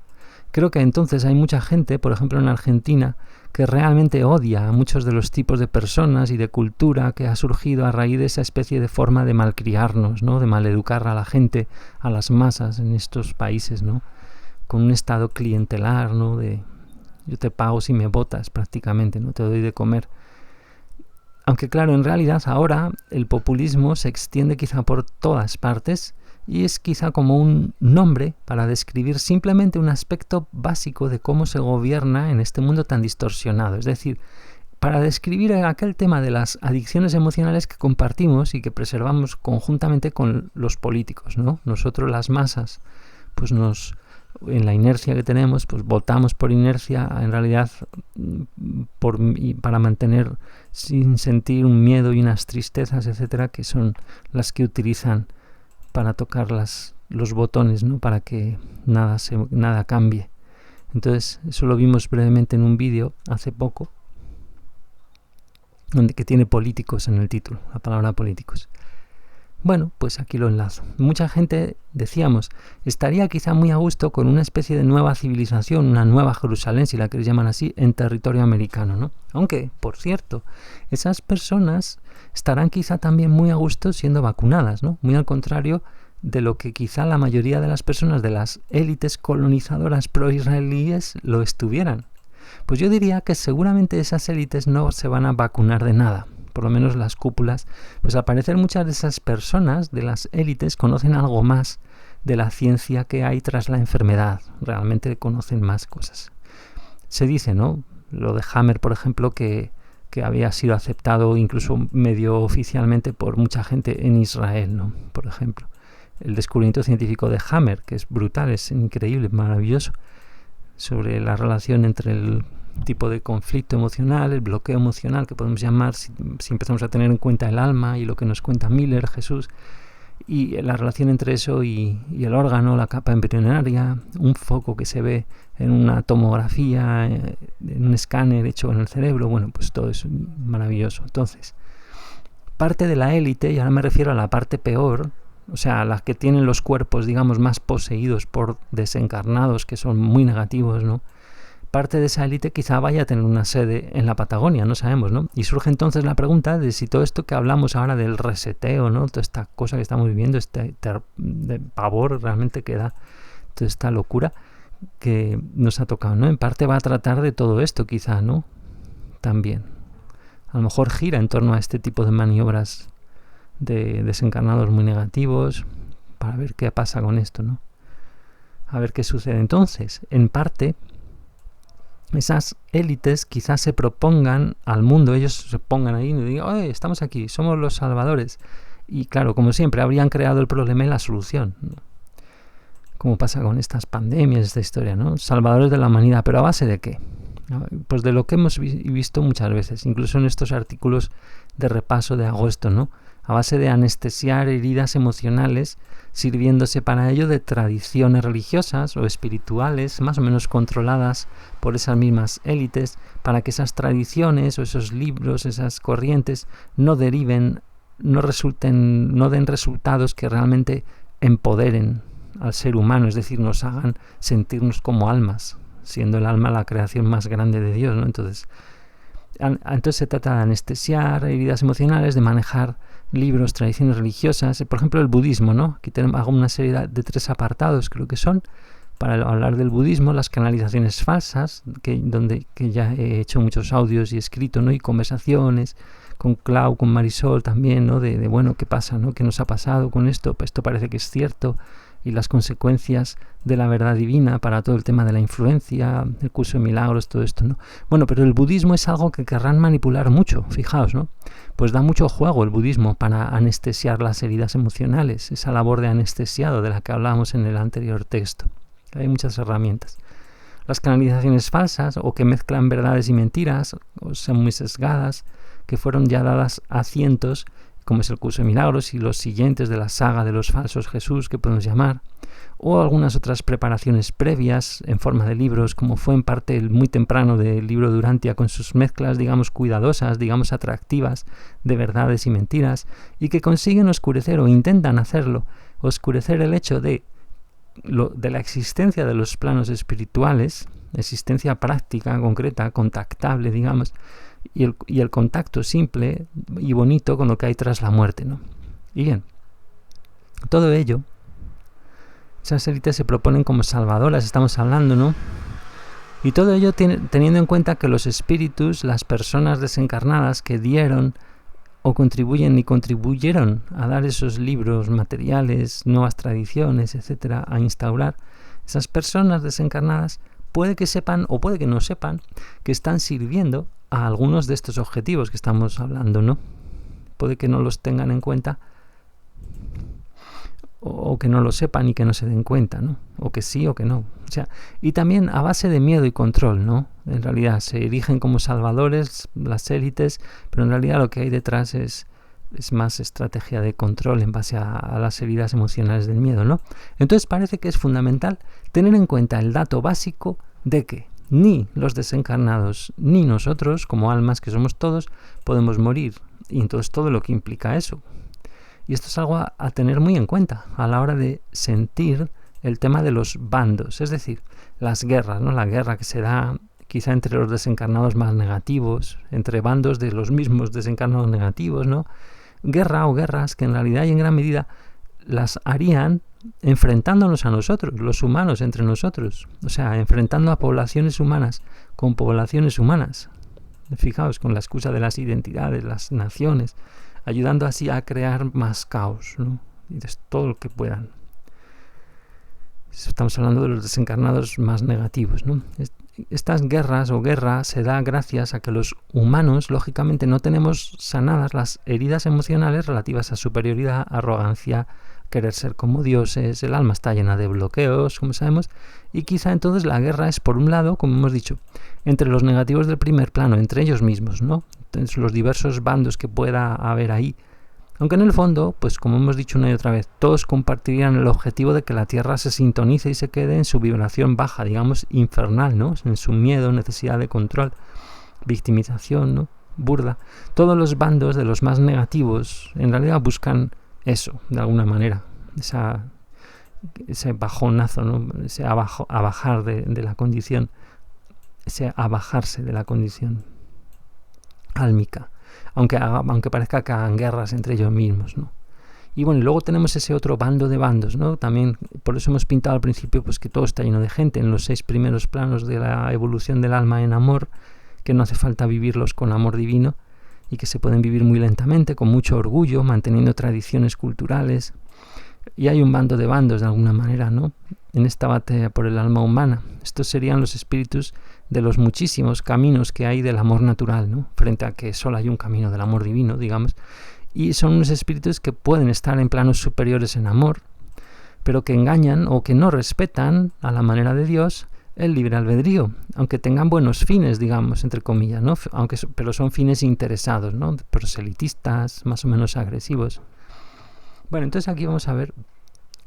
Creo que entonces hay mucha gente, por ejemplo en Argentina, que realmente odia a muchos de los tipos de personas y de cultura que ha surgido a raíz de esa especie de forma de malcriarnos, ¿no? De maleducar a la gente, a las masas en estos países, ¿no? Con un estado clientelar, ¿no? De yo te pago si me votas prácticamente, no te doy de comer. Aunque claro, en realidad ahora el populismo se extiende quizá por todas partes y es quizá como un nombre para describir simplemente un aspecto básico de cómo se gobierna en este mundo tan distorsionado. Es decir, para describir aquel tema de las adicciones emocionales que compartimos y que preservamos conjuntamente con los políticos, ¿no? Nosotros las masas, pues en la inercia que tenemos, pues votamos por inercia, en realidad para mantener sin sentir un miedo y unas tristezas, etcétera, que son las que utilizan para tocar los botones, ¿no? Para que nada cambie. Entonces, eso lo vimos brevemente en un vídeo hace poco, que tiene políticos en el título, la palabra políticos. Bueno, pues aquí lo enlazo. Mucha gente, decíamos, estaría quizá muy a gusto con una especie de nueva civilización, una nueva Jerusalén, si la queréis llamar así, en territorio americano, ¿no? Aunque, por cierto, esas personas estarán quizá también muy a gusto siendo vacunadas, ¿no? Muy al contrario de lo que quizá la mayoría de las personas de las élites colonizadoras pro-israelíes lo estuvieran. Pues yo diría que seguramente esas élites no se van a vacunar de nada. Por lo menos las cúpulas, pues al parecer muchas de esas personas de las élites conocen algo más de la ciencia que hay tras la enfermedad, realmente conocen más cosas. Se dice, ¿no? Lo de Hammer, por ejemplo, que había sido aceptado incluso medio oficialmente por mucha gente en Israel, ¿no? Por ejemplo, el descubrimiento científico de Hammer, que es brutal, es increíble, maravilloso, sobre la relación entre el tipo de conflicto emocional, el bloqueo emocional que podemos llamar si empezamos a tener en cuenta el alma y lo que nos cuenta Miller, Jesús, y la relación entre eso y el órgano, la capa embrionaria, un foco que se ve en una tomografía, en un escáner hecho en el cerebro. Bueno, pues todo es maravilloso. Entonces, parte de la élite, y ahora me refiero a la parte peor, o sea, las que tienen los cuerpos, digamos, más poseídos por desencarnados que son muy negativos, ¿no? Parte de esa élite quizá vaya a tener una sede en la Patagonia, no sabemos, ¿no? Y surge entonces la pregunta de si todo esto que hablamos ahora del reseteo, ¿no? Toda esta cosa que estamos viviendo, de pavor realmente que da, toda esta locura que nos ha tocado, ¿no? En parte va a tratar de todo esto quizá, ¿no? También. A lo mejor gira en torno a este tipo de maniobras de desencarnados muy negativos para ver qué pasa con esto, ¿no? A ver qué sucede. Entonces, en parte, esas élites quizás se propongan al mundo, ellos se pongan ahí y digan, oye, estamos aquí, somos los salvadores. Y claro, como siempre, habrían creado el problema y la solución, ¿no? Como pasa con estas pandemias, esta historia, ¿no? Salvadores de la humanidad, pero ¿a base de qué? Pues de lo que hemos visto muchas veces, incluso en estos artículos de repaso de agosto, ¿no? A base de anestesiar heridas emocionales, sirviéndose para ello de tradiciones religiosas o espirituales más o menos controladas por esas mismas élites, para que esas tradiciones o esos libros, esas corrientes no den resultados que realmente empoderen al ser humano, es decir, nos hagan sentirnos como almas, siendo el alma la creación más grande de Dios, ¿no? Entonces se trata de anestesiar heridas emocionales, de manejar libros, tradiciones religiosas, por ejemplo el budismo, ¿no? Aquí hago una serie de 3 apartados, creo que son, para hablar del budismo, las canalizaciones falsas, que ya he hecho muchos audios y escrito, ¿no? Y conversaciones con Clau, con Marisol también, ¿no? De bueno, ¿qué pasa, no? ¿Qué nos ha pasado con esto? Pues esto parece que es cierto, y las consecuencias de la verdad divina para todo el tema de la influencia, el curso de milagros, todo esto, ¿no? Bueno, pero el budismo es algo que querrán manipular mucho, fijaos, ¿no? Pues da mucho juego el budismo para anestesiar las heridas emocionales, esa labor de anestesiado de la que hablábamos en el anterior texto. Hay muchas herramientas. Las canalizaciones falsas, o que mezclan verdades y mentiras, o son muy sesgadas, que fueron ya dadas a cientos, como es el curso de milagros y los siguientes de la saga de los falsos Jesús, que podemos llamar, o algunas otras preparaciones previas en forma de libros, como fue en parte el muy temprano del libro de Urantia, con sus mezclas, digamos, cuidadosas, digamos, atractivas, de verdades y mentiras, y que consiguen oscurecer, o intentan hacerlo, oscurecer el hecho de la existencia de los planos espirituales, existencia práctica, concreta, contactable, digamos, y el contacto simple y bonito con lo que hay tras la muerte, ¿no? Y bien, todo ello, esas élites se proponen como salvadoras, estamos hablando, ¿no? Y todo ello teniendo en cuenta que los espíritus, las personas desencarnadas que dieron o contribuyen y contribuyeron a dar esos libros, materiales, nuevas tradiciones, etcétera, a instaurar, esas personas desencarnadas puede que sepan o puede que no sepan que están sirviendo a algunos de estos objetivos que estamos hablando, ¿no? Puede que no los tengan en cuenta o que no lo sepan y que no se den cuenta, ¿no? O que sí o que no. O sea, y también a base de miedo y control, ¿no? En realidad se erigen como salvadores las élites, pero en realidad lo que hay detrás es más estrategia de control en base a las heridas emocionales del miedo, ¿no? Entonces parece que es fundamental tener en cuenta el dato básico de que ni los desencarnados ni nosotros, como almas que somos todos, podemos morir. Y entonces todo lo que implica eso. Y esto es algo a tener muy en cuenta a la hora de sentir el tema de los bandos, es decir, las guerras, ¿no? La guerra que se da quizá entre los desencarnados más negativos, entre bandos de los mismos desencarnados negativos, ¿no? Guerra o guerras que en realidad y en gran medida las harían enfrentándonos a nosotros, los humanos entre nosotros, o sea, enfrentando a poblaciones humanas con poblaciones humanas. Fijaos, con la excusa de las identidades, las naciones, ayudando así a crear más caos, ¿no? Y de todo lo que puedan. Estamos hablando de los desencarnados más negativos, ¿no? Estas guerras o guerra se da gracias a que los humanos, lógicamente, no tenemos sanadas las heridas emocionales relativas a superioridad, arrogancia, querer ser como dioses, el alma está llena de bloqueos, como sabemos, y quizá entonces la guerra es, por un lado, como hemos dicho, entre los negativos del primer plano, entre ellos mismos, ¿no? Entonces, los diversos bandos que pueda haber ahí. Aunque en el fondo, pues como hemos dicho una y otra vez, todos compartirían el objetivo de que la Tierra se sintonice y se quede en su vibración baja, digamos, infernal, ¿no? En su miedo, necesidad de control, victimización, ¿no? Burda. Todos los bandos de los más negativos, en realidad buscan eso, de alguna manera, ese bajonazo, ¿no? Ese abajar de la condición, ese abajarse de la condición álmica, aunque parezca que hagan guerras entre ellos mismos, ¿no? Y bueno, y luego tenemos ese otro bando de bandos, ¿no? También, por eso hemos pintado al principio pues que todo está lleno de gente en los 6 primeros planos de la evolución del alma en amor, que no hace falta vivirlos con amor divino y que se pueden vivir muy lentamente, con mucho orgullo, manteniendo tradiciones culturales. Y hay un bando de bandos, de alguna manera, ¿no? En esta batalla por el alma humana. Estos serían los espíritus de los muchísimos caminos que hay del amor natural, ¿no? Frente a que solo hay un camino del amor divino, digamos. Y son unos espíritus que pueden estar en planos superiores en amor, pero que engañan o que no respetan, a la manera de Dios, el libre albedrío, aunque tengan buenos fines, digamos, entre comillas, ¿no? Pero son fines interesados, ¿no? Proselitistas, más o menos agresivos. Bueno, entonces aquí vamos a ver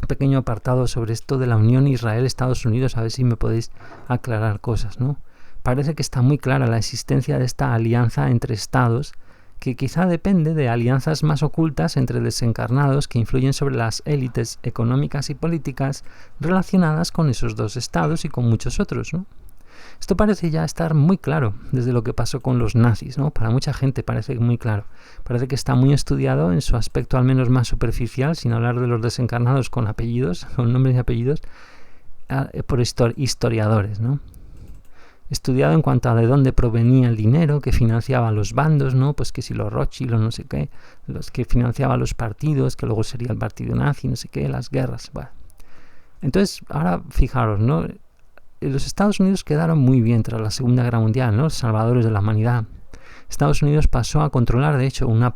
un pequeño apartado sobre esto de la unión Israel-Estados Unidos, a ver si me podéis aclarar cosas, ¿no? Parece que está muy clara la existencia de esta alianza entre estados, que quizá depende de alianzas más ocultas entre desencarnados que influyen sobre las élites económicas y políticas relacionadas con esos dos estados y con muchos otros, ¿no? Esto parece ya estar muy claro desde lo que pasó con los nazis, ¿no? Para mucha gente parece muy claro. Parece que está muy estudiado en su aspecto al menos más superficial, sin hablar de los desencarnados con apellidos, con nombres y apellidos, por historiadores, ¿no? Estudiado en cuanto a de dónde provenía el dinero que financiaba los bandos, ¿no? Pues que si los Rothschild o no sé qué, los que financiaban los partidos, que luego sería el partido nazi, no sé qué, las guerras, bueno. Entonces, ahora fijaros, ¿no? Los Estados Unidos quedaron muy bien tras la Segunda Guerra Mundial, ¿no? Los salvadores de la humanidad. Estados Unidos pasó a controlar, de hecho, una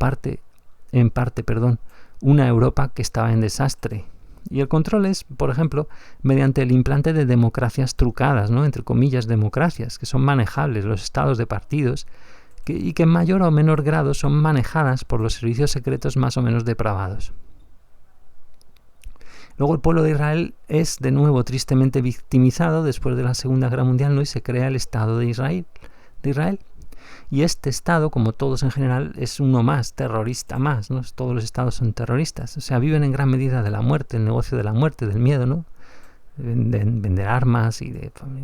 Europa que estaba en desastre. Y el control es, por ejemplo, mediante el implante de democracias trucadas, ¿no? Entre comillas, democracias, que son manejables, los estados de partidos, y que en mayor o menor grado son manejadas por los servicios secretos más o menos depravados. Luego el pueblo de Israel es de nuevo tristemente victimizado después de la Segunda Guerra Mundial, ¿no? Y se crea el Estado de Israel. Y este Estado, como todos en general, es uno más, terrorista más, ¿no? Todos los estados son terroristas. O sea, viven en gran medida de la muerte, el negocio de la muerte, del miedo, ¿no? Vender armas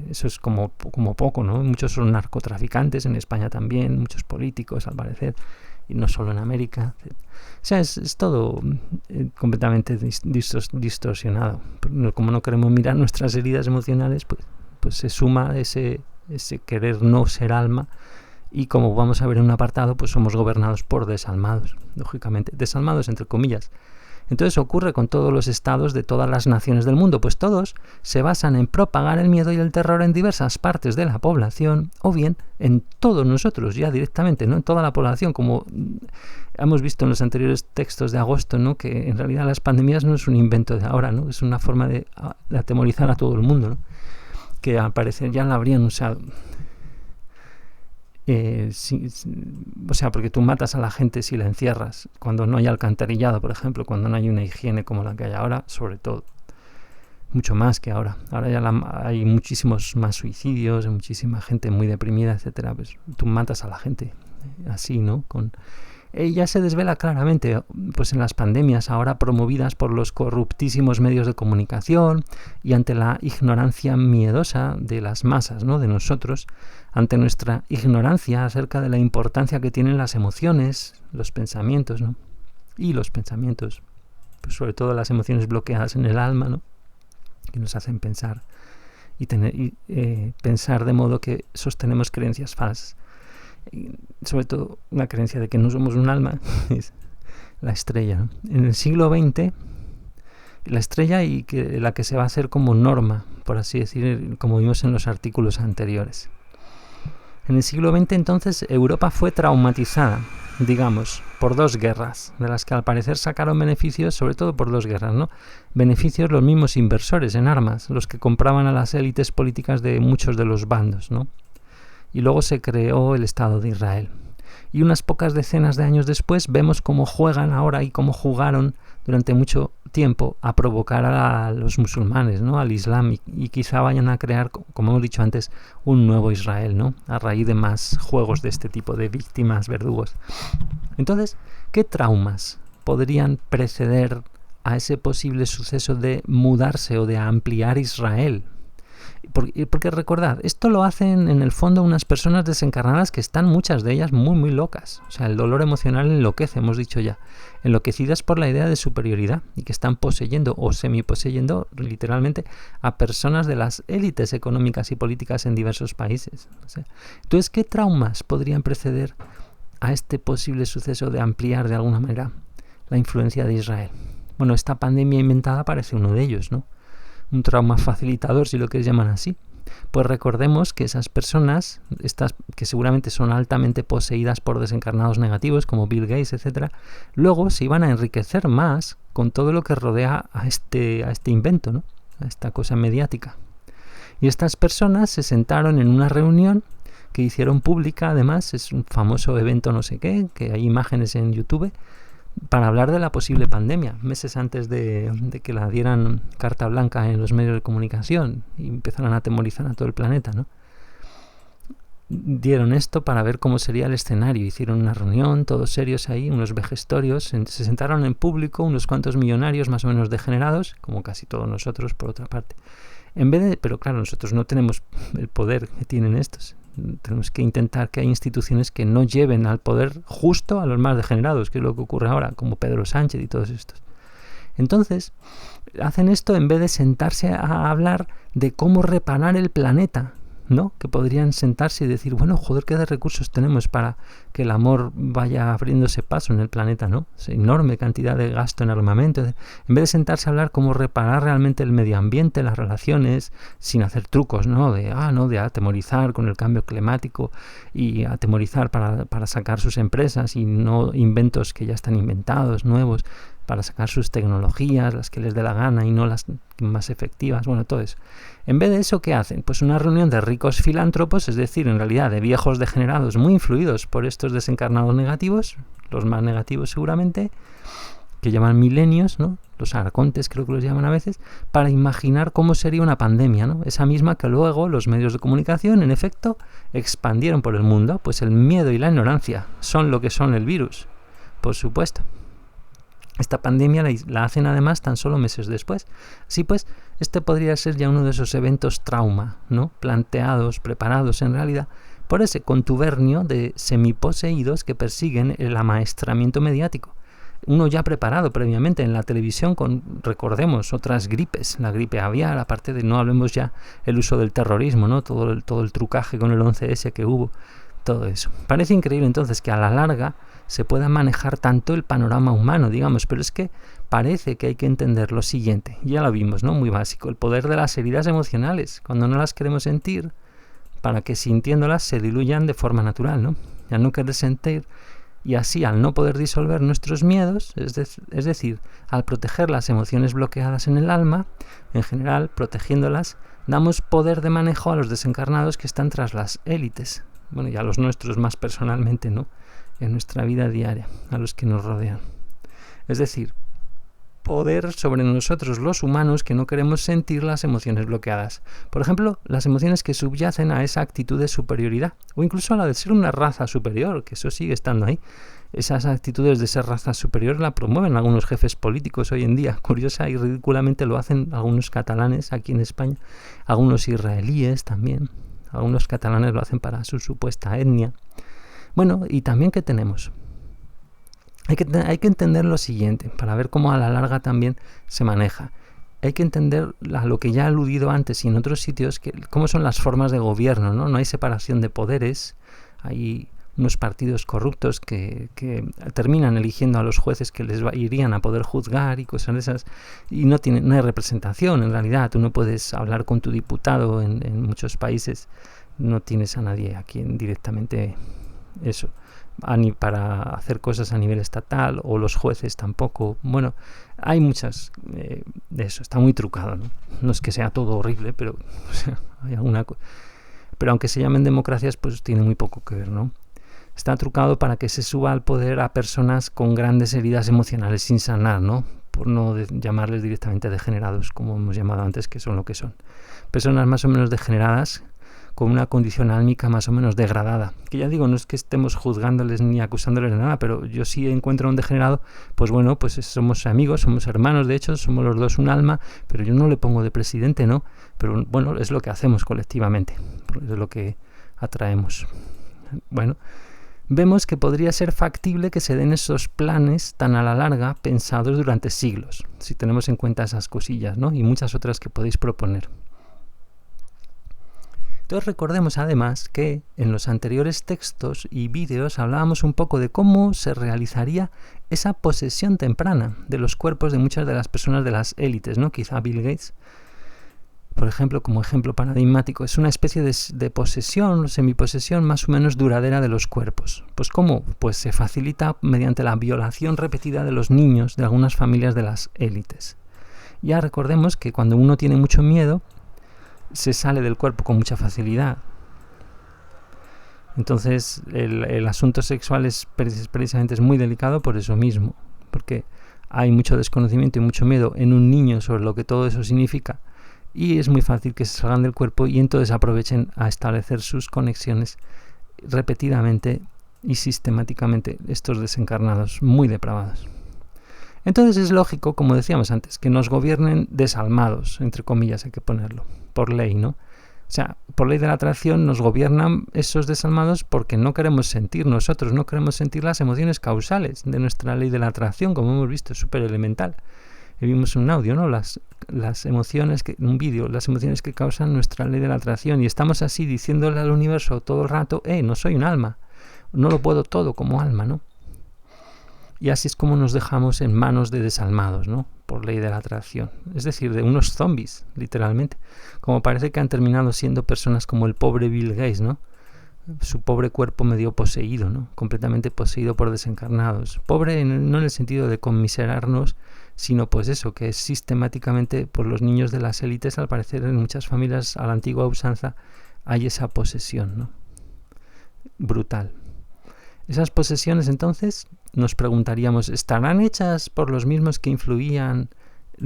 eso es como poco, ¿no? Muchos son narcotraficantes, en España también, muchos políticos al parecer, y no solo en América. O sea, es todo completamente distorsionado. Como no queremos mirar nuestras heridas emocionales, pues se suma ese querer no ser alma, y como vamos a ver en un apartado, pues somos gobernados por desalmados, lógicamente, desalmados entre comillas. Entonces ocurre con todos los estados de todas las naciones del mundo, pues todos se basan en propagar el miedo y el terror en diversas partes de la población, o bien en todos nosotros ya directamente, ¿no? En toda la población, como hemos visto en los anteriores textos de agosto, ¿no? Que en realidad las pandemias no es un invento de ahora, ¿no? Es una forma de atemorizar a todo el mundo, ¿no? Que al parecer ya la habrían usado. O sea, porque tú matas a la gente si la encierras, cuando no hay alcantarillado, por ejemplo, cuando no hay una higiene como la que hay ahora, sobre todo, mucho más que ahora. Ahora ya hay muchísimos más suicidios, muchísima gente muy deprimida, etcétera. Pues tú matas a la gente así, ¿no? Ya se desvela claramente, pues en las pandemias ahora promovidas por los corruptísimos medios de comunicación y ante la ignorancia miedosa de las masas, ¿no? De nosotros, ante nuestra ignorancia acerca de la importancia que tienen las emociones, los pensamientos, ¿no? Y los pensamientos, pues sobre todo las emociones bloqueadas en el alma, ¿no? Que nos hacen pensar y pensar de modo que sostenemos creencias falsas. Sobre todo la creencia de que no somos un alma, es la estrella, ¿no? En el siglo XX, la estrella y la que se va a hacer como norma, por así decir, como vimos en los artículos anteriores. En el siglo XX, entonces, Europa fue traumatizada, digamos, por dos guerras, de las que al parecer sacaron beneficios, sobre todo por dos guerras, ¿no? Beneficios los mismos inversores en armas, los que compraban a las élites políticas de muchos de los bandos, ¿no? Y luego se creó el Estado de Israel. Y unas pocas decenas de años después vemos cómo juegan ahora y cómo jugaron durante mucho tiempo a provocar a los musulmanes, ¿no? Al Islam, y quizá vayan a crear, como hemos dicho antes, un nuevo Israel, ¿no? A raíz de más juegos de este tipo de víctimas, verdugos. Entonces, ¿qué traumas podrían preceder a ese posible suceso de mudarse o de ampliar Israel? Porque recordad, esto lo hacen en el fondo unas personas desencarnadas que están muchas de ellas muy muy locas. O sea, el dolor emocional enloquece, hemos dicho ya. Enloquecidas por la idea de superioridad y que están poseyendo o semiposeyendo literalmente a personas de las élites económicas y políticas en diversos países. O sea, entonces, ¿qué traumas podrían preceder a este posible suceso de ampliar de alguna manera la influencia de Israel? Bueno, esta pandemia inventada parece uno de ellos, ¿no? Un trauma facilitador, si lo quieres llamar así. Pues recordemos que esas personas, estas que seguramente son altamente poseídas por desencarnados negativos como Bill Gates, etcétera, luego se iban a enriquecer más con todo lo que rodea a este invento, ¿no? A esta cosa mediática. Y estas personas se sentaron en una reunión que hicieron pública, además, es un famoso evento no sé qué, que hay imágenes en YouTube, para hablar de la posible pandemia, meses antes de que la dieran carta blanca en los medios de comunicación y empezaran a atemorizar a todo el planeta, ¿no? Dieron esto para ver cómo sería el escenario. Hicieron una reunión, todos serios ahí, unos vejestorios, se sentaron en público, unos cuantos millonarios más o menos degenerados, como casi todos nosotros por otra parte. Pero claro, nosotros no tenemos el poder que tienen estos. Tenemos que intentar que haya instituciones que no lleven al poder justo a los más degenerados, que es lo que ocurre ahora, como Pedro Sánchez y todos estos. Entonces, hacen esto en vez de sentarse a hablar de cómo reparar el planeta, ¿no? Que podrían sentarse y decir, bueno, joder, ¿qué de recursos tenemos para que el amor vaya abriéndose paso en el planeta, ¿no? Es enorme cantidad de gasto en armamento. En vez de sentarse a hablar cómo reparar realmente el medio ambiente, las relaciones, sin hacer trucos, ¿no? De atemorizar con el cambio climático y atemorizar para sacar sus empresas y no inventos que ya están inventados, nuevos, para sacar sus tecnologías, las que les dé la gana y no las más efectivas, bueno, todo eso. En vez de eso, ¿qué hacen? Pues una reunión de ricos filántropos, es decir, en realidad de viejos degenerados muy influidos por estos desencarnados negativos, los más negativos seguramente, que llaman milenios, ¿no? los arcontes creo que los llaman a veces, para imaginar cómo sería una pandemia, ¿no? Esa misma que luego los medios de comunicación, en efecto, expandieron por el mundo. Pues el miedo y la ignorancia son lo que son el virus, por supuesto. Esta pandemia la hacen además tan solo meses después. Así pues, este podría ser ya uno de esos eventos trauma, ¿no? Planteados, preparados en realidad, por ese contubernio de semiposeídos que persiguen el amaestramiento mediático. Uno ya preparado previamente en la televisión con, recordemos, otras gripes, la gripe aviar, aparte de, no hablemos ya el uso del terrorismo, ¿no? Todo el trucaje con el 11S que hubo, todo eso. Parece increíble entonces que a la larga se pueda manejar tanto el panorama humano, digamos, pero es que parece que hay que entender lo siguiente, ya lo vimos, ¿no? Muy básico, el poder de las heridas emocionales, cuando no las queremos sentir, para que sintiéndolas se diluyan de forma natural, ¿no? Al no querer sentir y así al no poder disolver nuestros miedos, es decir, al proteger las emociones bloqueadas en el alma, en general, protegiéndolas, damos poder de manejo a los desencarnados que están tras las élites, bueno, y a los nuestros más personalmente, ¿no? En nuestra vida diaria, a los que nos rodean. Es decir, poder sobre nosotros los humanos que no queremos sentir las emociones bloqueadas. Por ejemplo, las emociones que subyacen a esa actitud de superioridad, o incluso a la de ser una raza superior, que eso sigue estando ahí. Esas actitudes de ser raza superior la promueven algunos jefes políticos hoy en día. Curiosa y ridículamente lo hacen algunos catalanes aquí en España, algunos israelíes también. Algunos catalanes lo hacen para su supuesta etnia. Bueno, y también ¿qué tenemos? Hay que entender lo siguiente, para ver cómo a la larga también se maneja. Hay que entender a lo que ya he aludido antes y en otros sitios, cómo son las formas de gobierno, ¿no? No hay separación de poderes, hay unos partidos corruptos que terminan eligiendo a los jueces que les irían a poder juzgar y cosas de esas, y no hay representación en realidad. Tú no puedes hablar con tu diputado en muchos países, no tienes a nadie a quien directamente eso, para hacer cosas a nivel estatal, o los jueces tampoco. Bueno, hay muchas de eso, está muy trucado, ¿no? No es que sea todo horrible, pero o sea, hay alguna pero aunque se llamen democracias, pues tiene muy poco que ver, ¿no? Está trucado para que se suba al poder a personas con grandes heridas emocionales sin sanar, ¿no? Por no llamarles directamente degenerados, como hemos llamado antes, que son lo que son. Personas más o menos degeneradas, con una condición álmica más o menos degradada. Que ya digo, no es que estemos juzgándoles ni acusándoles de nada, pero yo sí encuentro a un degenerado, pues bueno, pues somos amigos, somos hermanos, de hecho, somos los dos un alma, pero yo no le pongo de presidente, ¿no? Pero bueno, es lo que hacemos colectivamente, es lo que atraemos. Bueno, vemos que podría ser factible que se den esos planes tan a la larga pensados durante siglos, si tenemos en cuenta esas cosillas, ¿no? Y muchas otras que podéis proponer. Entonces recordemos además que en los anteriores textos y vídeos hablábamos un poco de cómo se realizaría esa posesión temprana de los cuerpos de muchas de las personas de las élites, ¿no? Quizá Bill Gates, por ejemplo, como ejemplo paradigmático, es una especie de posesión, semiposesión más o menos duradera de los cuerpos. Pues ¿cómo? Pues se facilita mediante la violación repetida de los niños de algunas familias de las élites. Ya recordemos que cuando uno tiene mucho miedo, se sale del cuerpo con mucha facilidad. Entonces el asunto sexual precisamente es muy delicado por eso mismo, porque hay mucho desconocimiento y mucho miedo en un niño sobre lo que todo eso significa, y es muy fácil que se salgan del cuerpo y entonces aprovechen a establecer sus conexiones repetidamente y sistemáticamente, estos desencarnados muy depravados. Entonces es lógico, como decíamos antes, que nos gobiernen desalmados, entre comillas hay que ponerlo, por ley, ¿no? O sea, por ley de la atracción nos gobiernan esos desalmados porque no queremos sentir nosotros, no queremos sentir las emociones causales de nuestra ley de la atracción, como hemos visto, es súper elemental. Y vimos un audio, ¿no? Las emociones, un vídeo, las emociones que causan nuestra ley de la atracción, y estamos así diciéndole al universo todo el rato, no soy un alma, no lo puedo todo como alma, ¿no? Y así es como nos dejamos en manos de desalmados, ¿no? Por ley de la atracción. Es decir, de unos zombies, literalmente. Como parece que han terminado siendo personas como el pobre Bill Gates, ¿no? Su pobre cuerpo medio poseído, ¿no? Completamente poseído por desencarnados. Pobre no en el sentido de conmiserarnos, sino pues eso, que es sistemáticamente por los niños de las élites, al parecer en muchas familias a la antigua usanza hay esa posesión, ¿no? Brutal. Esas posesiones entonces nos preguntaríamos, ¿estarán hechas por los mismos que influían?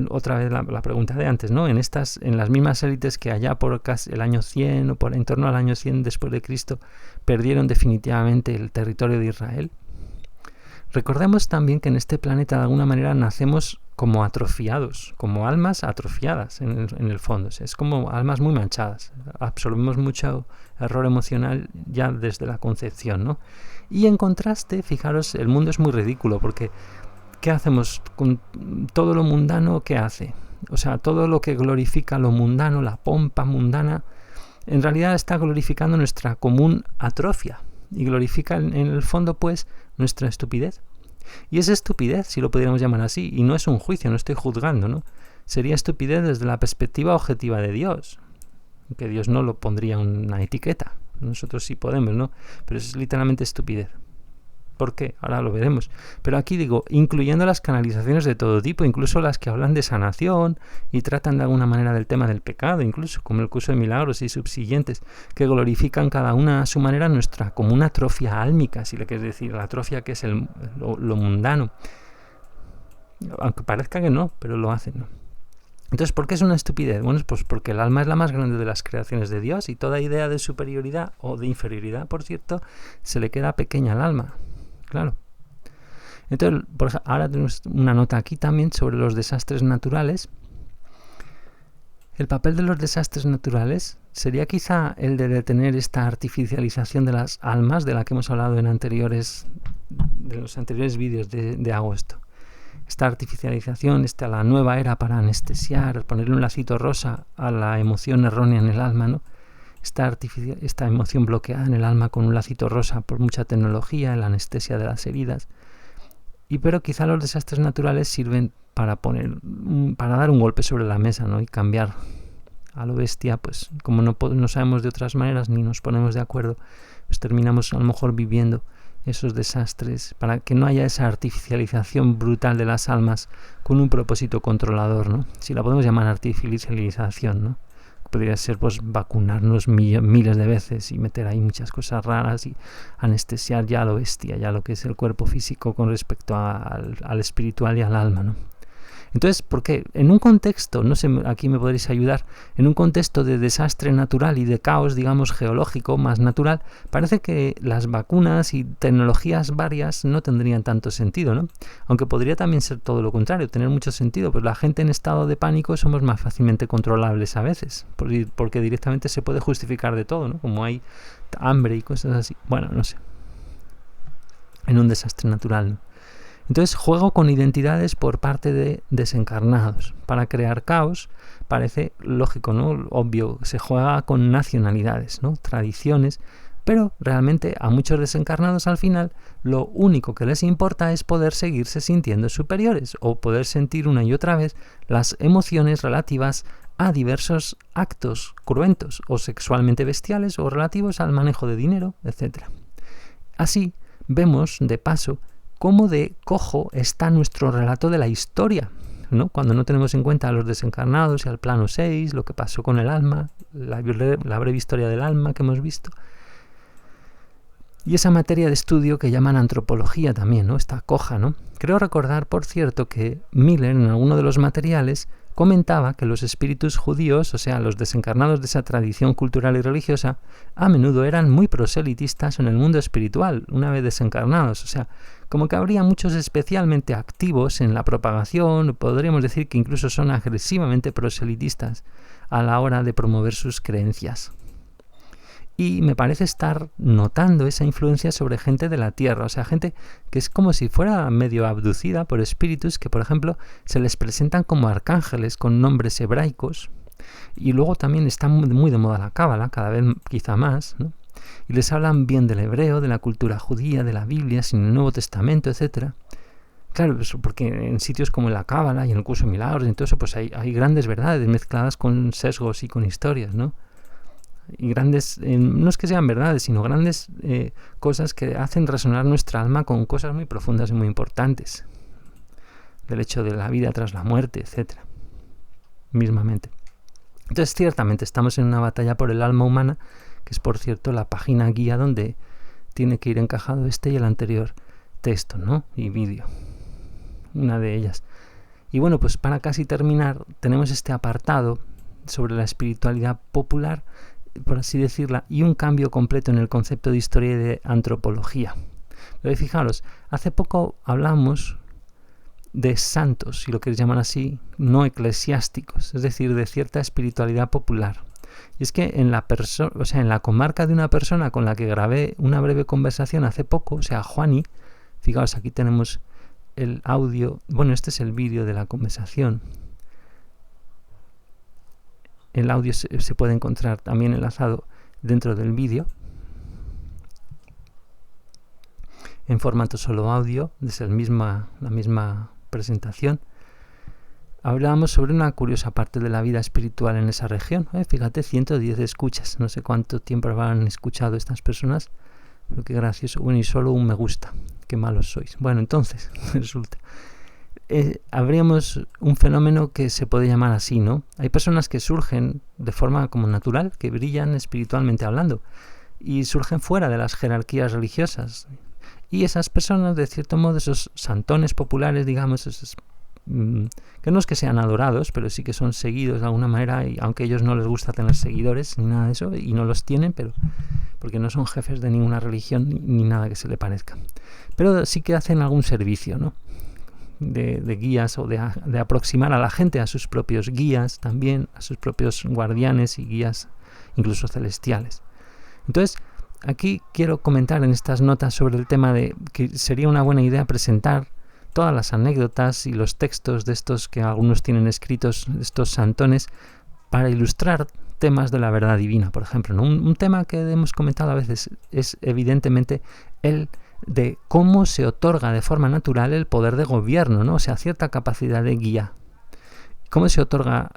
Otra vez la pregunta de antes, ¿no? En las mismas élites que allá por casi el año 100 o por en torno al año 100 después de Cristo perdieron definitivamente el territorio de Israel. Recordemos también que en este planeta de alguna manera nacemos como atrofiados, como almas atrofiadas en el fondo. Es como almas muy manchadas. Absorbemos mucho error emocional ya desde la concepción, ¿no? Y en contraste, fijaros, el mundo es muy ridículo porque ¿qué hacemos con todo lo mundano? ¿Qué hace? O sea, todo lo que glorifica lo mundano, la pompa mundana, en realidad está glorificando nuestra común atrofia y glorifica en el fondo pues nuestra estupidez. Y es estupidez, si lo pudiéramos llamar así, y no es un juicio, no estoy juzgando, ¿no? Sería estupidez desde la perspectiva objetiva de Dios, que Dios no lo pondría una etiqueta, nosotros sí podemos, ¿no? Pero es literalmente estupidez. ¿Por qué? Ahora lo veremos. Pero aquí digo, incluyendo las canalizaciones de todo tipo, incluso las que hablan de sanación y tratan de alguna manera del tema del pecado, incluso como el curso de milagros y subsiguientes, que glorifican cada una a su manera nuestra como una atrofia álmica, si le quieres decir, la atrofia que es lo mundano. Aunque parezca que no, pero lo hacen, ¿no? Entonces, ¿por qué es una estupidez? Bueno, pues porque el alma es la más grande de las creaciones de Dios y toda idea de superioridad o de inferioridad, por cierto, se le queda pequeña al alma. Claro. Entonces, ahora tenemos una nota aquí también sobre los desastres naturales. El papel de los desastres naturales sería quizá el de detener esta artificialización de las almas de la que hemos hablado en los anteriores vídeos de agosto. Esta artificialización, la nueva era para anestesiar, ponerle un lacito rosa a la emoción errónea en el alma, ¿no? Esta emoción bloqueada en el alma con un lacito rosa por mucha tecnología, la anestesia de las heridas. Pero quizá los desastres naturales sirven para dar un golpe sobre la mesa, ¿no? Y cambiar a lo bestia, pues como no sabemos de otras maneras ni nos ponemos de acuerdo, pues terminamos a lo mejor viviendo esos desastres para que no haya esa artificialización brutal de las almas con un propósito controlador, ¿no? Si la podemos llamar artificialización, ¿no? Podría ser pues vacunarnos miles de veces y meter ahí muchas cosas raras y anestesiar ya lo bestia, ya lo que es el cuerpo físico con respecto al espiritual y al alma, ¿no? Entonces, ¿por qué? En un contexto, no sé, aquí me podréis ayudar, en un contexto de desastre natural y de caos, digamos, geológico, más natural, parece que las vacunas y tecnologías varias no tendrían tanto sentido, ¿no? Aunque podría también ser todo lo contrario, tener mucho sentido, pues la gente en estado de pánico somos más fácilmente controlables a veces, porque directamente se puede justificar de todo, ¿no? Como hay hambre y cosas así. Bueno, no sé. En un desastre natural, ¿no? Entonces, juego con identidades por parte de desencarnados. Para crear caos, parece lógico, ¿no? Obvio, se juega con nacionalidades, ¿no? Tradiciones, pero realmente a muchos desencarnados al final lo único que les importa es poder seguirse sintiendo superiores o poder sentir una y otra vez las emociones relativas a diversos actos cruentos o sexualmente bestiales o relativos al manejo de dinero, etc. Así, vemos, de paso, cómo de cojo está nuestro relato de la historia, ¿no? Cuando no tenemos en cuenta a los desencarnados y al plano 6, lo que pasó con el alma, la breve historia del alma que hemos visto. Y esa materia de estudio que llaman antropología también, ¿no? Está coja, ¿no? Creo recordar, por cierto, que Miller en alguno de los materiales comentaba que los espíritus judíos, o sea, los desencarnados de esa tradición cultural y religiosa, a menudo eran muy proselitistas en el mundo espiritual, una vez desencarnados, o sea, como que habría muchos especialmente activos en la propagación, podríamos decir que incluso son agresivamente proselitistas a la hora de promover sus creencias. Y me parece estar notando esa influencia sobre gente de la Tierra, o sea, gente que es como si fuera medio abducida por espíritus que, por ejemplo, se les presentan como arcángeles con nombres hebraicos, y luego también está muy de moda la cábala, cada vez quizá más, ¿no? Y les hablan bien del hebreo, de la cultura judía, de la Biblia, sin el Nuevo Testamento, etc. Claro, porque en sitios como la cábala y en el curso de milagros y todo eso, pues hay grandes verdades mezcladas con sesgos y con historias, ¿no? Y grandes, no es que sean verdades, sino grandes cosas que hacen resonar nuestra alma con cosas muy profundas y muy importantes, del hecho de la vida tras la muerte, etc. Mismamente. Entonces, ciertamente, estamos en una batalla por el alma humana, que es, por cierto, la página guía donde tiene que ir encajado este y el anterior texto, ¿no? Y vídeo. Una de ellas. Y bueno, pues para casi terminar, tenemos este apartado sobre la espiritualidad popular, por así decirla, y un cambio completo en el concepto de historia y de antropología. Pero fijaros, hace poco hablamos de santos, si lo queréis llamar así, no eclesiásticos, es decir, de cierta espiritualidad popular. Y es que en la comarca de una persona con la que grabé una breve conversación hace poco, o sea, Juani, fijaos, aquí tenemos el audio, bueno, este es el vídeo de la conversación. El audio se puede encontrar también enlazado dentro del vídeo, en formato solo audio, desde la misma presentación. Hablábamos sobre una curiosa parte de la vida espiritual en esa región. Fíjate, 110 escuchas. No sé cuánto tiempo habrán escuchado estas personas, pero qué gracioso. Bueno, y solo un me gusta. Qué malos sois. Bueno, entonces, resulta. Habríamos un fenómeno que se puede llamar así, ¿no? Hay personas que surgen de forma como natural, que brillan espiritualmente hablando, y surgen fuera de las jerarquías religiosas. Y esas personas, de cierto modo, esos santones populares, digamos, esos que no es que sean adorados, pero sí que son seguidos de alguna manera, y aunque a ellos no les gusta tener seguidores ni nada de eso, y no los tienen, pero porque no son jefes de ninguna religión ni nada que se le parezca, pero sí que hacen algún servicio, ¿no? De guías o de aproximar a la gente a sus propios guías, también a sus propios guardianes y guías incluso celestiales. Entonces, aquí quiero comentar en estas notas sobre el tema de que sería una buena idea presentar todas las anécdotas y los textos de estos que algunos tienen escritos, estos santones, para ilustrar temas de la verdad divina, por ejemplo, ¿no? Un tema que hemos comentado a veces es evidentemente el de cómo se otorga de forma natural el poder de gobierno, ¿no? O sea, cierta capacidad de guía. ¿Cómo se otorga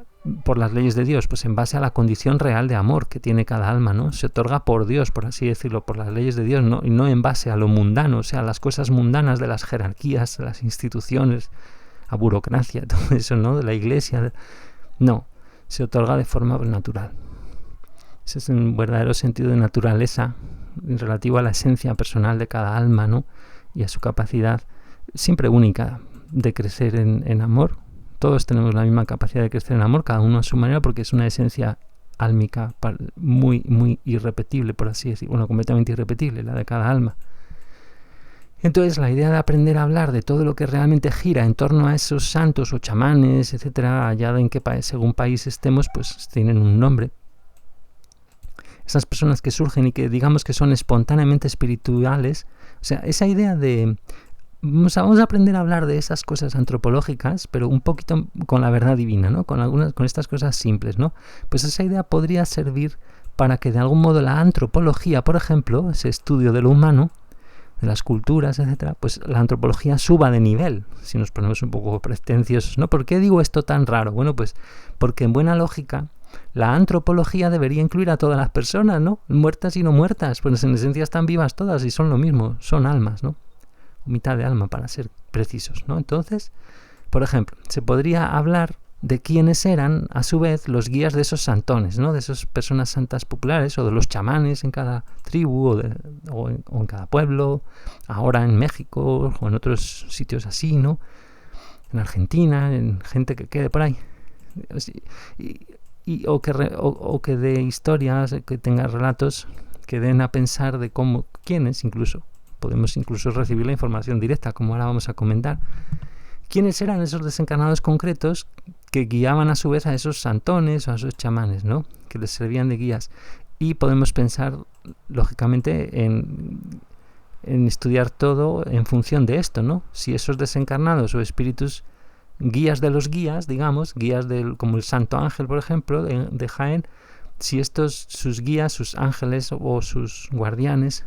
por las leyes de Dios? Pues en base a la condición real de amor que tiene cada alma, ¿no? Se otorga por Dios, por así decirlo, por las leyes de Dios, ¿no? Y no en base a lo mundano, o sea, las cosas mundanas de las jerarquías, de las instituciones, a burocracia, todo eso, ¿no? De la iglesia. No, se otorga de forma natural. Ese es un verdadero sentido de naturaleza relativo a la esencia personal de cada alma, ¿no? Y a su capacidad siempre única de crecer en amor. Todos tenemos la misma capacidad de crecer en amor, cada uno a su manera, porque es una esencia álmica muy, muy irrepetible, por así decirlo. Bueno, completamente irrepetible, la de cada alma. Entonces, la idea de aprender a hablar de todo lo que realmente gira en torno a esos santos o chamanes, etcétera, allá en qué país, según país estemos, pues tienen un nombre. Esas personas que surgen y que digamos que son espontáneamente espirituales, o sea, esa idea de vamos a aprender a hablar de esas cosas antropológicas, pero un poquito con la verdad divina, ¿no? Con estas cosas simples, ¿no? Pues esa idea podría servir para que de algún modo la antropología, por ejemplo, ese estudio de lo humano, de las culturas, etcétera, pues la antropología suba de nivel, si nos ponemos un poco pretenciosos, ¿no? ¿Por qué digo esto tan raro? Bueno, pues porque en buena lógica la antropología debería incluir a todas las personas, ¿no? Muertas y no muertas, pues en esencia están vivas todas y son lo mismo, son almas, ¿no? Mitad de alma para ser precisos, ¿no? Entonces, por ejemplo, se podría hablar de quiénes eran a su vez los guías de esos santones, ¿no? De esas personas santas populares o de los chamanes en cada tribu o en cada pueblo, ahora en México o en otros sitios así, ¿no? En Argentina, en gente que quede por ahí. O que dé historias, que tenga relatos que den a pensar de cómo, quiénes incluso. Podemos incluso recibir la información directa, como ahora vamos a comentar. ¿Quiénes eran esos desencarnados concretos que guiaban a su vez a esos santones o a esos chamanes, ¿no? Que les servían de guías? Y podemos pensar, lógicamente, en estudiar todo en función de esto, ¿no? Si esos desencarnados o espíritus guías de los guías, digamos, guías como el Santo Ángel, por ejemplo, de Jaén, si estos, sus guías, sus ángeles o sus guardianes,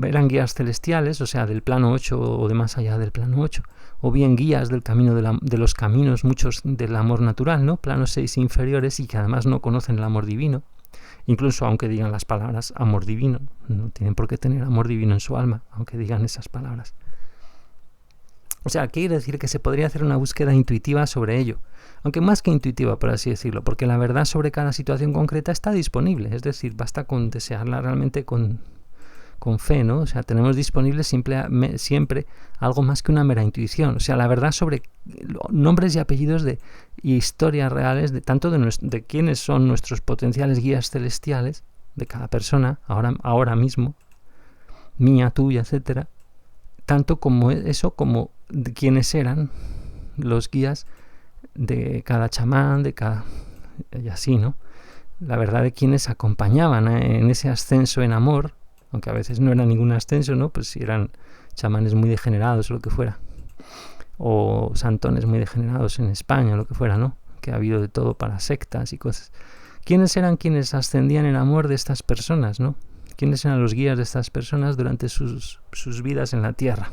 eran guías celestiales, o sea, del plano 8 o de más allá del plano 8, o bien guías del camino de los caminos, muchos del amor natural, ¿no? Planos 6 inferiores y que además no conocen el amor divino, incluso aunque digan las palabras amor divino, no tienen por qué tener amor divino en su alma, aunque digan esas palabras. O sea, quiere decir que se podría hacer una búsqueda intuitiva sobre ello, aunque más que intuitiva, por así decirlo, porque la verdad sobre cada situación concreta está disponible, es decir, basta con desearla realmente con con fe, ¿no? O sea, tenemos disponible siempre algo más que una mera intuición. O sea, la verdad sobre nombres y apellidos y historias reales de tanto de quiénes son nuestros potenciales guías celestiales, de cada persona, ahora mismo, mía, tuya, etcétera, tanto como eso, como de quiénes eran los guías de cada chamán, y así, ¿no? La verdad de quienes acompañaban en ese ascenso en amor, aunque a veces no era ningún ascenso, ¿no? Pues si eran chamanes muy degenerados o lo que fuera, o santones muy degenerados en España o lo que fuera, ¿no? Que ha habido de todo para sectas y cosas. ¿Quiénes eran quienes ascendían en amor de estas personas, ¿no? ¿Quiénes eran los guías de estas personas durante sus vidas en la Tierra?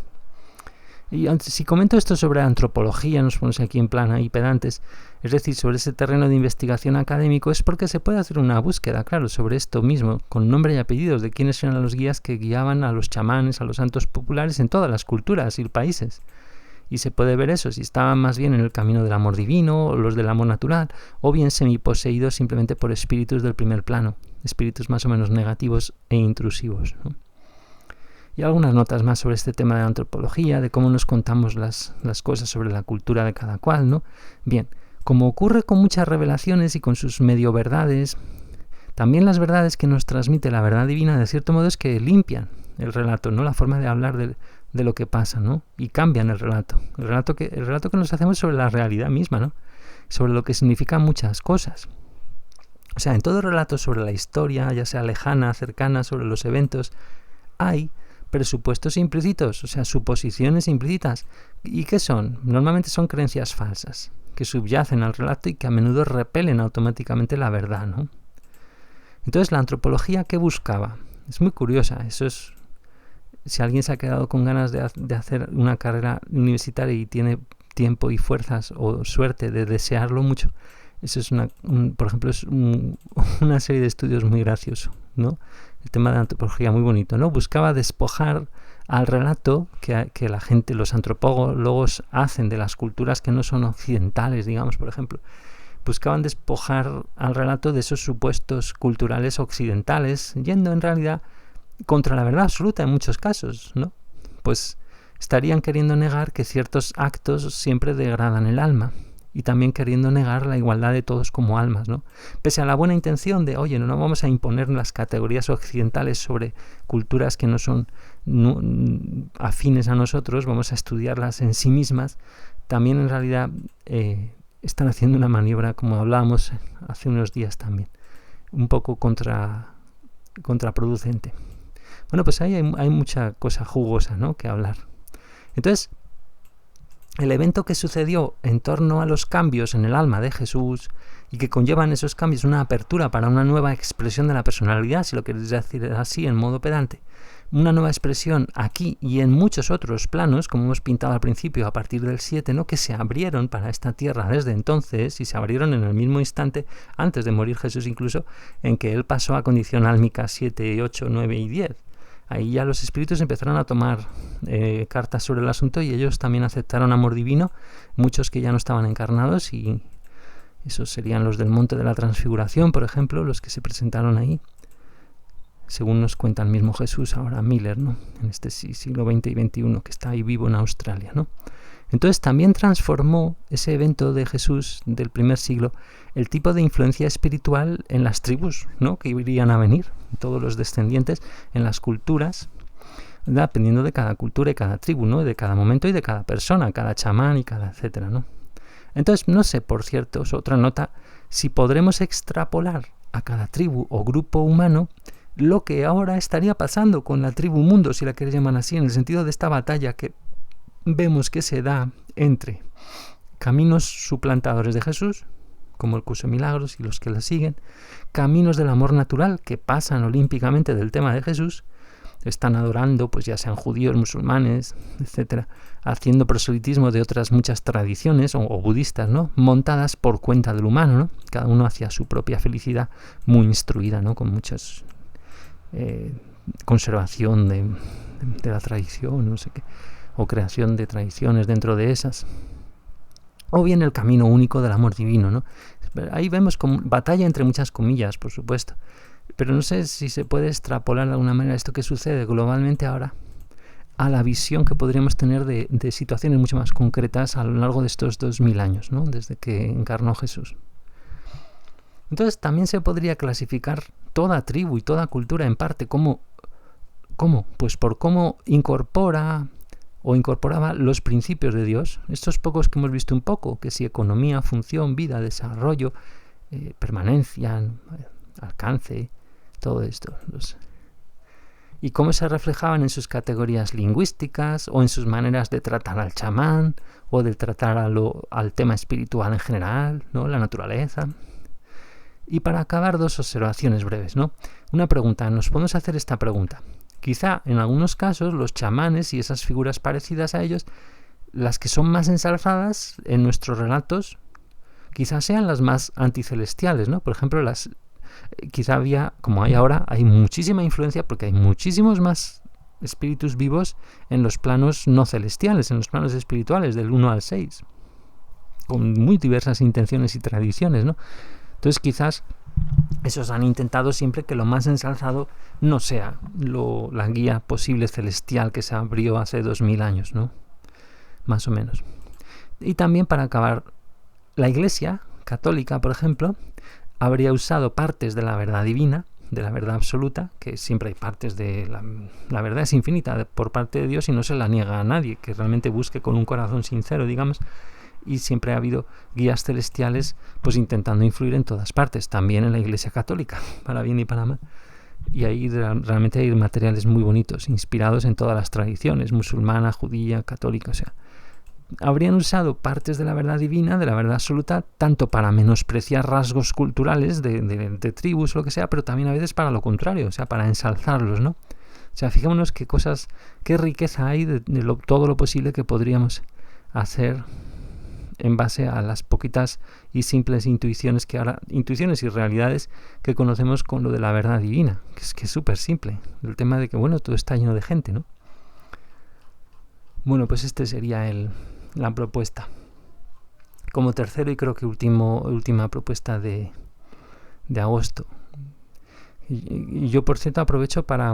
Y si comento esto sobre antropología, nos ponemos aquí en plan ahí pedantes, es decir, sobre ese terreno de investigación académico, es porque se puede hacer una búsqueda, claro, sobre esto mismo, con nombre y apellidos de quiénes eran los guías que guiaban a los chamanes, a los santos populares en todas las culturas y países. Y se puede ver eso, si estaban más bien en el camino del amor divino, o los del amor natural, o bien semiposeídos simplemente por espíritus del primer plano, espíritus más o menos negativos e intrusivos, ¿no? Y algunas notas más sobre este tema de la antropología, de cómo nos contamos las cosas sobre la cultura de cada cual, ¿no? Bien, como ocurre con muchas revelaciones y con sus medio verdades, también las verdades que nos transmite la verdad divina, de cierto modo, es que limpian el relato, ¿no? La forma de hablar de lo que pasa, ¿no? Y cambian el relato. El relato que nos hacemos sobre la realidad misma, ¿no? Sobre lo que significan muchas cosas. O sea, en todo relato sobre la historia, ya sea lejana, cercana, sobre los eventos, hay presupuestos implícitos, o sea, suposiciones implícitas. ¿Y qué son? Normalmente son creencias falsas, que subyacen al relato y que a menudo repelen automáticamente la verdad, ¿no? Entonces, la antropología, ¿qué buscaba? Es muy curiosa, eso es... Si alguien se ha quedado con ganas de hacer una carrera universitaria y tiene tiempo y fuerzas o suerte de desearlo mucho, eso es por ejemplo, es una serie de estudios muy gracioso, ¿no? El tema de la antropología muy bonito, ¿no? Buscaba despojar al relato que la gente, los antropólogos hacen de las culturas que no son occidentales, digamos, por ejemplo. Buscaban despojar al relato de esos supuestos culturales occidentales, yendo en realidad contra la verdad absoluta en muchos casos, ¿no? Pues estarían queriendo negar que ciertos actos siempre degradan el alma, y también queriendo negar la igualdad de todos como almas, ¿no? Pese a la buena intención de, oye, no vamos a imponer las categorías occidentales sobre culturas que no son afines a nosotros, vamos a estudiarlas en sí mismas, también en realidad están haciendo una maniobra, como hablábamos hace unos días también, un poco contraproducente. Bueno, pues ahí hay mucha cosa jugosa, ¿no?, que hablar. Entonces, el evento que sucedió en torno a los cambios en el alma de Jesús y que conllevan esos cambios una apertura para una nueva expresión de la personalidad, si lo queréis decir así en modo pedante, una nueva expresión aquí y en muchos otros planos, como hemos pintado al principio a partir del 7, ¿no?, que se abrieron para esta tierra desde entonces y se abrieron en el mismo instante, antes de morir Jesús incluso, en que él pasó a condición álmica 7, 8, 9 y 10. Ahí ya los espíritus empezaron a tomar cartas sobre el asunto y ellos también aceptaron amor divino, muchos que ya no estaban encarnados, y esos serían los del Monte de la Transfiguración, por ejemplo, los que se presentaron ahí, según nos cuenta el mismo Jesús, ahora Miller, ¿no?, en este siglo XX y XXI, que está ahí vivo en Australia, ¿no? Entonces también transformó ese evento de Jesús del primer siglo el tipo de influencia espiritual en las tribus, ¿no?, que irían a venir, todos los descendientes, en las culturas, dependiendo de cada cultura y cada tribu, ¿no?, de cada momento y de cada persona, cada chamán y cada etcétera, ¿no? Entonces, no sé, por cierto, es otra nota, si podremos extrapolar a cada tribu o grupo humano lo que ahora estaría pasando con la tribu mundo, si la queréis llamar así, en el sentido de esta batalla que vemos que se da entre caminos suplantadores de Jesús, como el curso de milagros y los que le siguen, caminos del amor natural que pasan olímpicamente del tema de Jesús, están adorando, pues ya sean judíos, musulmanes, etcétera, haciendo proselitismo de otras muchas tradiciones o budistas, ¿no?, montadas por cuenta del humano, ¿no?, cada uno hacia su propia felicidad, muy instruida, ¿no?, con muchas conservación de la tradición, no sé qué, o creación de tradiciones dentro de esas, o bien el camino único del amor divino, ¿no? Ahí vemos como batalla entre muchas comillas, por supuesto, Pero no sé si se puede extrapolar de alguna manera esto que sucede globalmente ahora a la visión que podríamos tener de situaciones mucho más concretas a lo largo de estos 2000 años, ¿no? Desde que encarnó Jesús. Entonces también se podría clasificar toda tribu y toda cultura en parte como pues por cómo incorpora o incorporaba los principios de Dios, estos pocos que hemos visto un poco, que si economía, función, vida, desarrollo, permanencia, alcance, todo esto. Y cómo se reflejaban en sus categorías lingüísticas o en sus maneras de tratar al chamán o de tratar al tema espiritual en general, ¿no? La naturaleza. Y para acabar, 2 observaciones breves, ¿no? Una pregunta, nos podemos hacer esta pregunta. Quizá en algunos casos los chamanes y esas figuras parecidas a ellos, las que son más ensalzadas en nuestros relatos, quizás sean las más anticelestiales, ¿no? Por ejemplo, quizá había, como hay ahora, hay muchísima influencia porque hay muchísimos más espíritus vivos en los planos no celestiales, en los planos espirituales, del 1 al 6, con muy diversas intenciones y tradiciones, ¿no? Entonces quizás esos han intentado siempre que lo más ensalzado no sea la guía posible celestial que se abrió hace 2000 años, ¿no? Más o menos. Y también para acabar, la Iglesia católica, por ejemplo, habría usado partes de la verdad divina, de la verdad absoluta, que siempre hay partes de la verdad es infinita por parte de Dios y no se la niega a nadie, que realmente busque con un corazón sincero, digamos, y siempre ha habido guías celestiales pues intentando influir en todas partes, también en la Iglesia católica, para bien y para mal. Y ahí realmente hay materiales muy bonitos, inspirados en todas las tradiciones, musulmana, judía, católica, o sea, habrían usado partes de la verdad divina, de la verdad absoluta, tanto para menospreciar rasgos culturales de tribus o lo que sea, pero también a veces para lo contrario, o sea, para ensalzarlos, ¿no? O sea, fijémonos qué riqueza hay de todo lo posible que podríamos hacer en base a las poquitas y simples intuiciones y realidades que conocemos con lo de la verdad divina, que es súper simple. El tema de que, bueno, todo está lleno de gente, ¿no? Bueno, pues este sería la propuesta. Como tercero y creo que última propuesta de agosto. Y yo, por cierto, aprovecho para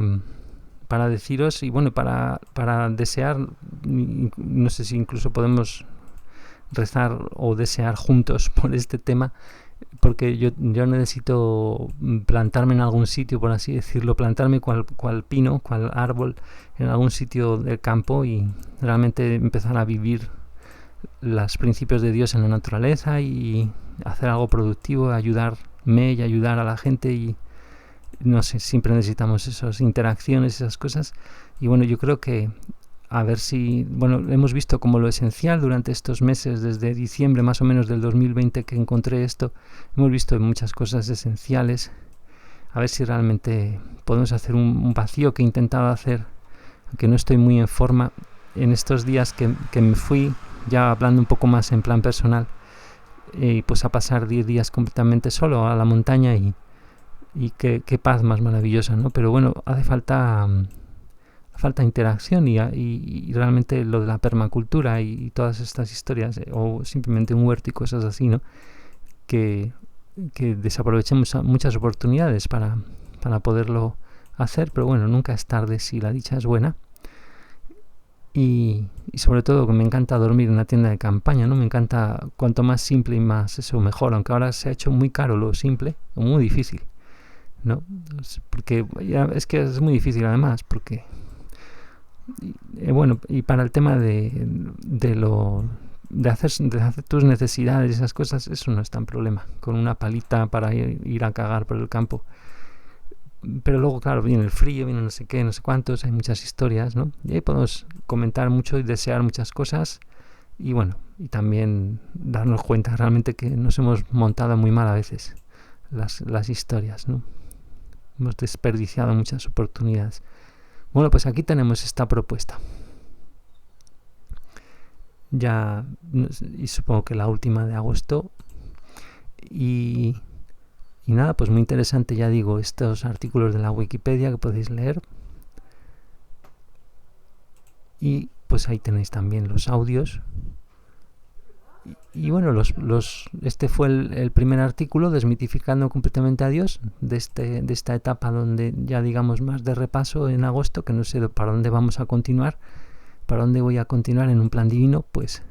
deciros y bueno, para desear, no sé si incluso podemos rezar o desear juntos por este tema, porque yo necesito plantarme en algún sitio, por así decirlo, plantarme cual pino, cual árbol en algún sitio del campo y realmente empezar a vivir los principios de Dios en la naturaleza y hacer algo productivo, ayudarme y ayudar a la gente y no sé, siempre necesitamos esas interacciones, esas cosas y bueno, yo creo que a ver si, bueno, hemos visto como lo esencial durante estos meses, desde diciembre más o menos del 2020 que encontré esto, hemos visto muchas cosas esenciales, a ver si realmente podemos hacer un vacío que he intentado hacer, aunque no estoy muy en forma, en estos días que me fui, ya hablando un poco más en plan personal, pues a pasar 10 días completamente solo a la montaña y qué paz más maravillosa, ¿no? Pero bueno, hace falta interacción y realmente lo de la permacultura y todas estas historias o simplemente un huerto y cosas así, ¿no? Que desaprovechemos muchas oportunidades para poderlo hacer, pero bueno, nunca es tarde si la dicha es buena y sobre todo que me encanta dormir en una tienda de campaña, ¿no? Me encanta cuanto más simple y más eso mejor, aunque ahora se ha hecho muy caro lo simple o muy difícil, ¿no? Porque ya es que es muy difícil además porque bueno, y para el tema de hacer tus necesidades y esas cosas, eso no es tan problema, con una palita para ir a cagar por el campo. Pero luego, claro, viene el frío, viene no sé qué, no sé cuántos, hay muchas historias, ¿no? Y ahí podemos comentar mucho y desear muchas cosas y bueno, y también darnos cuenta realmente que nos hemos montado muy mal a veces las historias, ¿no? Hemos desperdiciado muchas oportunidades. Bueno, pues aquí tenemos esta propuesta. Ya, y supongo que la última de agosto. Y nada, pues muy interesante, ya digo, estos artículos de la Wikipedia que podéis leer. Y pues ahí tenéis también los audios. Y bueno, este fue el primer artículo desmitificando completamente a Dios de esta etapa donde ya digamos más de repaso en agosto, que no sé para dónde vamos a continuar, para dónde voy a continuar en un plan divino, pues.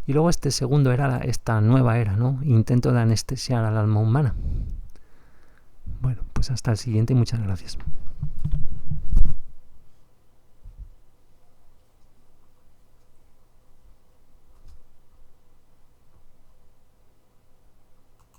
Y luego este segundo era esta nueva era, ¿no? Intento de anestesiar al alma humana. Bueno, pues hasta el siguiente y muchas gracias.